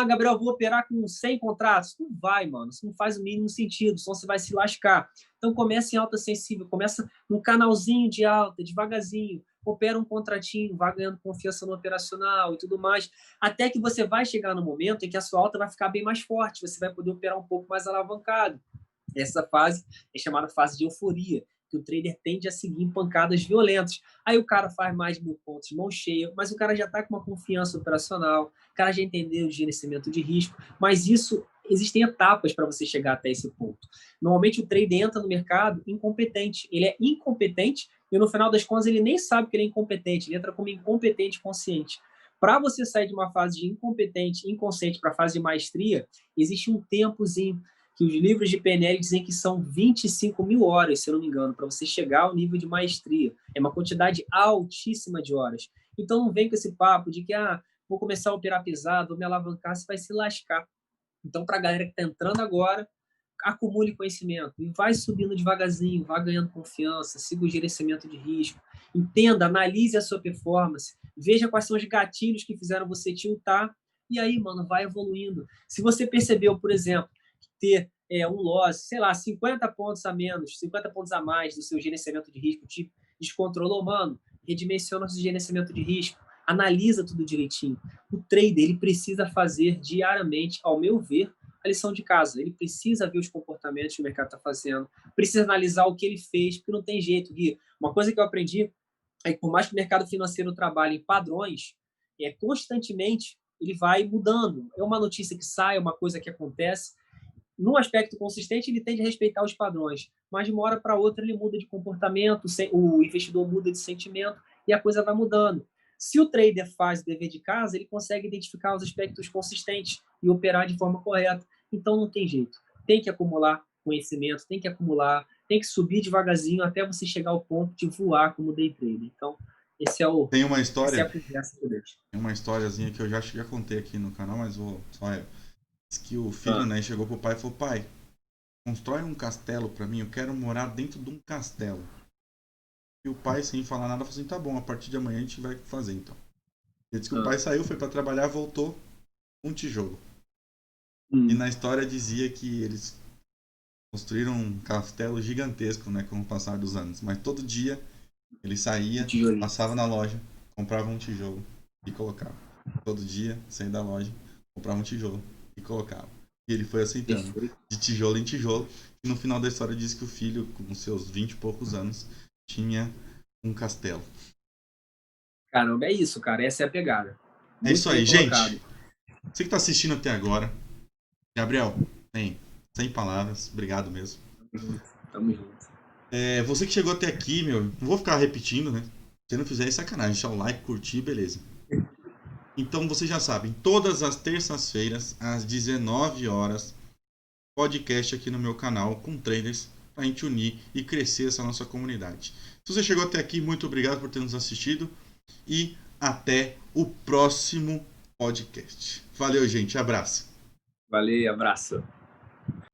Gabriel, vou operar com 100 contratos. Não vai, mano. Isso não faz o mínimo sentido. Senão você vai se lascar. Então, começa em alta sensível. Começa num canalzinho de alta, devagarzinho. Opera um contratinho, vai ganhando confiança no operacional e tudo mais. Até que você vai chegar no momento em que a sua alta vai ficar bem mais forte. Você vai poder operar um pouco mais alavancado. Essa fase é chamada fase de euforia, que o trader tende a seguir em pancadas violentas. Aí o cara faz mais de 1.000 pontos, mão cheia, mas o cara já está com uma confiança operacional, o cara já entendeu o gerenciamento de risco, mas isso, existem etapas para você chegar até esse ponto. Normalmente o trader entra no mercado incompetente, ele é incompetente e no final das contas ele nem sabe que ele é incompetente, ele entra como incompetente consciente. Para você sair de uma fase de incompetente, inconsciente para a fase de maestria, existe um tempozinho que os livros de PNL dizem que são 25 mil horas, se eu não me engano, para você chegar ao nível de maestria. É uma quantidade altíssima de horas. Então não vem com esse papo de que vou começar a operar pesado, vou me alavancar, você vai se lascar. Então, para a galera que está entrando agora, acumule conhecimento e vai subindo devagarzinho, vai ganhando confiança, siga o gerenciamento de risco, entenda, analise a sua performance, veja quais são os gatilhos que fizeram você tiltar e aí, mano, vai evoluindo. Se você percebeu, por exemplo, ter um loss, sei lá, 50 pontos a menos, 50 pontos a mais do seu gerenciamento de risco, te descontrolou, mano, redimensiona o seu gerenciamento de risco, analisa tudo direitinho. O trader, ele precisa fazer diariamente, ao meu ver, a lição de casa. Ele precisa ver os comportamentos que o mercado está fazendo, precisa analisar o que ele fez, porque não tem jeito, Gui. Uma coisa que eu aprendi é que, por mais que o mercado financeiro trabalhe em padrões, constantemente ele vai mudando. É uma notícia que sai, é uma coisa que acontece. Num aspecto consistente, ele tende a respeitar os padrões, mas de uma hora para outra ele muda de comportamento, o investidor muda de sentimento e a coisa vai mudando. Se o trader faz o dever de casa, ele consegue identificar os aspectos consistentes e operar de forma correta. Então não tem jeito. Tem que acumular conhecimento, tem que acumular, tem que subir devagarzinho até você chegar ao ponto de voar como day trader. Então, essa é a conversa que eu deixo. Tem uma historiazinha que eu já contei aqui no canal, mas vou só que o filho, né, chegou pro pai e falou: pai, constrói um castelo pra mim, eu quero morar dentro de um castelo. E o pai, sem falar nada, falou assim: tá bom, a partir de amanhã a gente vai fazer então. Ele disse que o pai saiu, foi pra trabalhar, voltou com um tijolo. E na história dizia que eles construíram um castelo gigantesco, né, com o passar dos anos. Mas todo dia ele saía, passava na loja, comprava um tijolo e colocava. Todo dia, saía da loja, comprava um tijolo e colocava. E ele foi aceitando de tijolo em tijolo. E no final da história diz que o filho, com seus 20 e poucos anos, tinha um castelo. Caramba, é isso, cara. Essa é a pegada. É isso aí, gente. Você que tá assistindo até agora, Gabriel, sem palavras, obrigado mesmo. Tamo junto. Você que chegou até aqui, meu, não vou ficar repetindo, né? Se não fizer, é sacanagem. Deixar o like, curtir, beleza. Então vocês já sabem, todas as terças-feiras, às 19 horas, podcast aqui no meu canal com traders para a gente unir e crescer essa nossa comunidade. Se você chegou até aqui, muito obrigado por ter nos assistido e até o próximo podcast. Valeu, gente. Abraço. Valeu, abraço.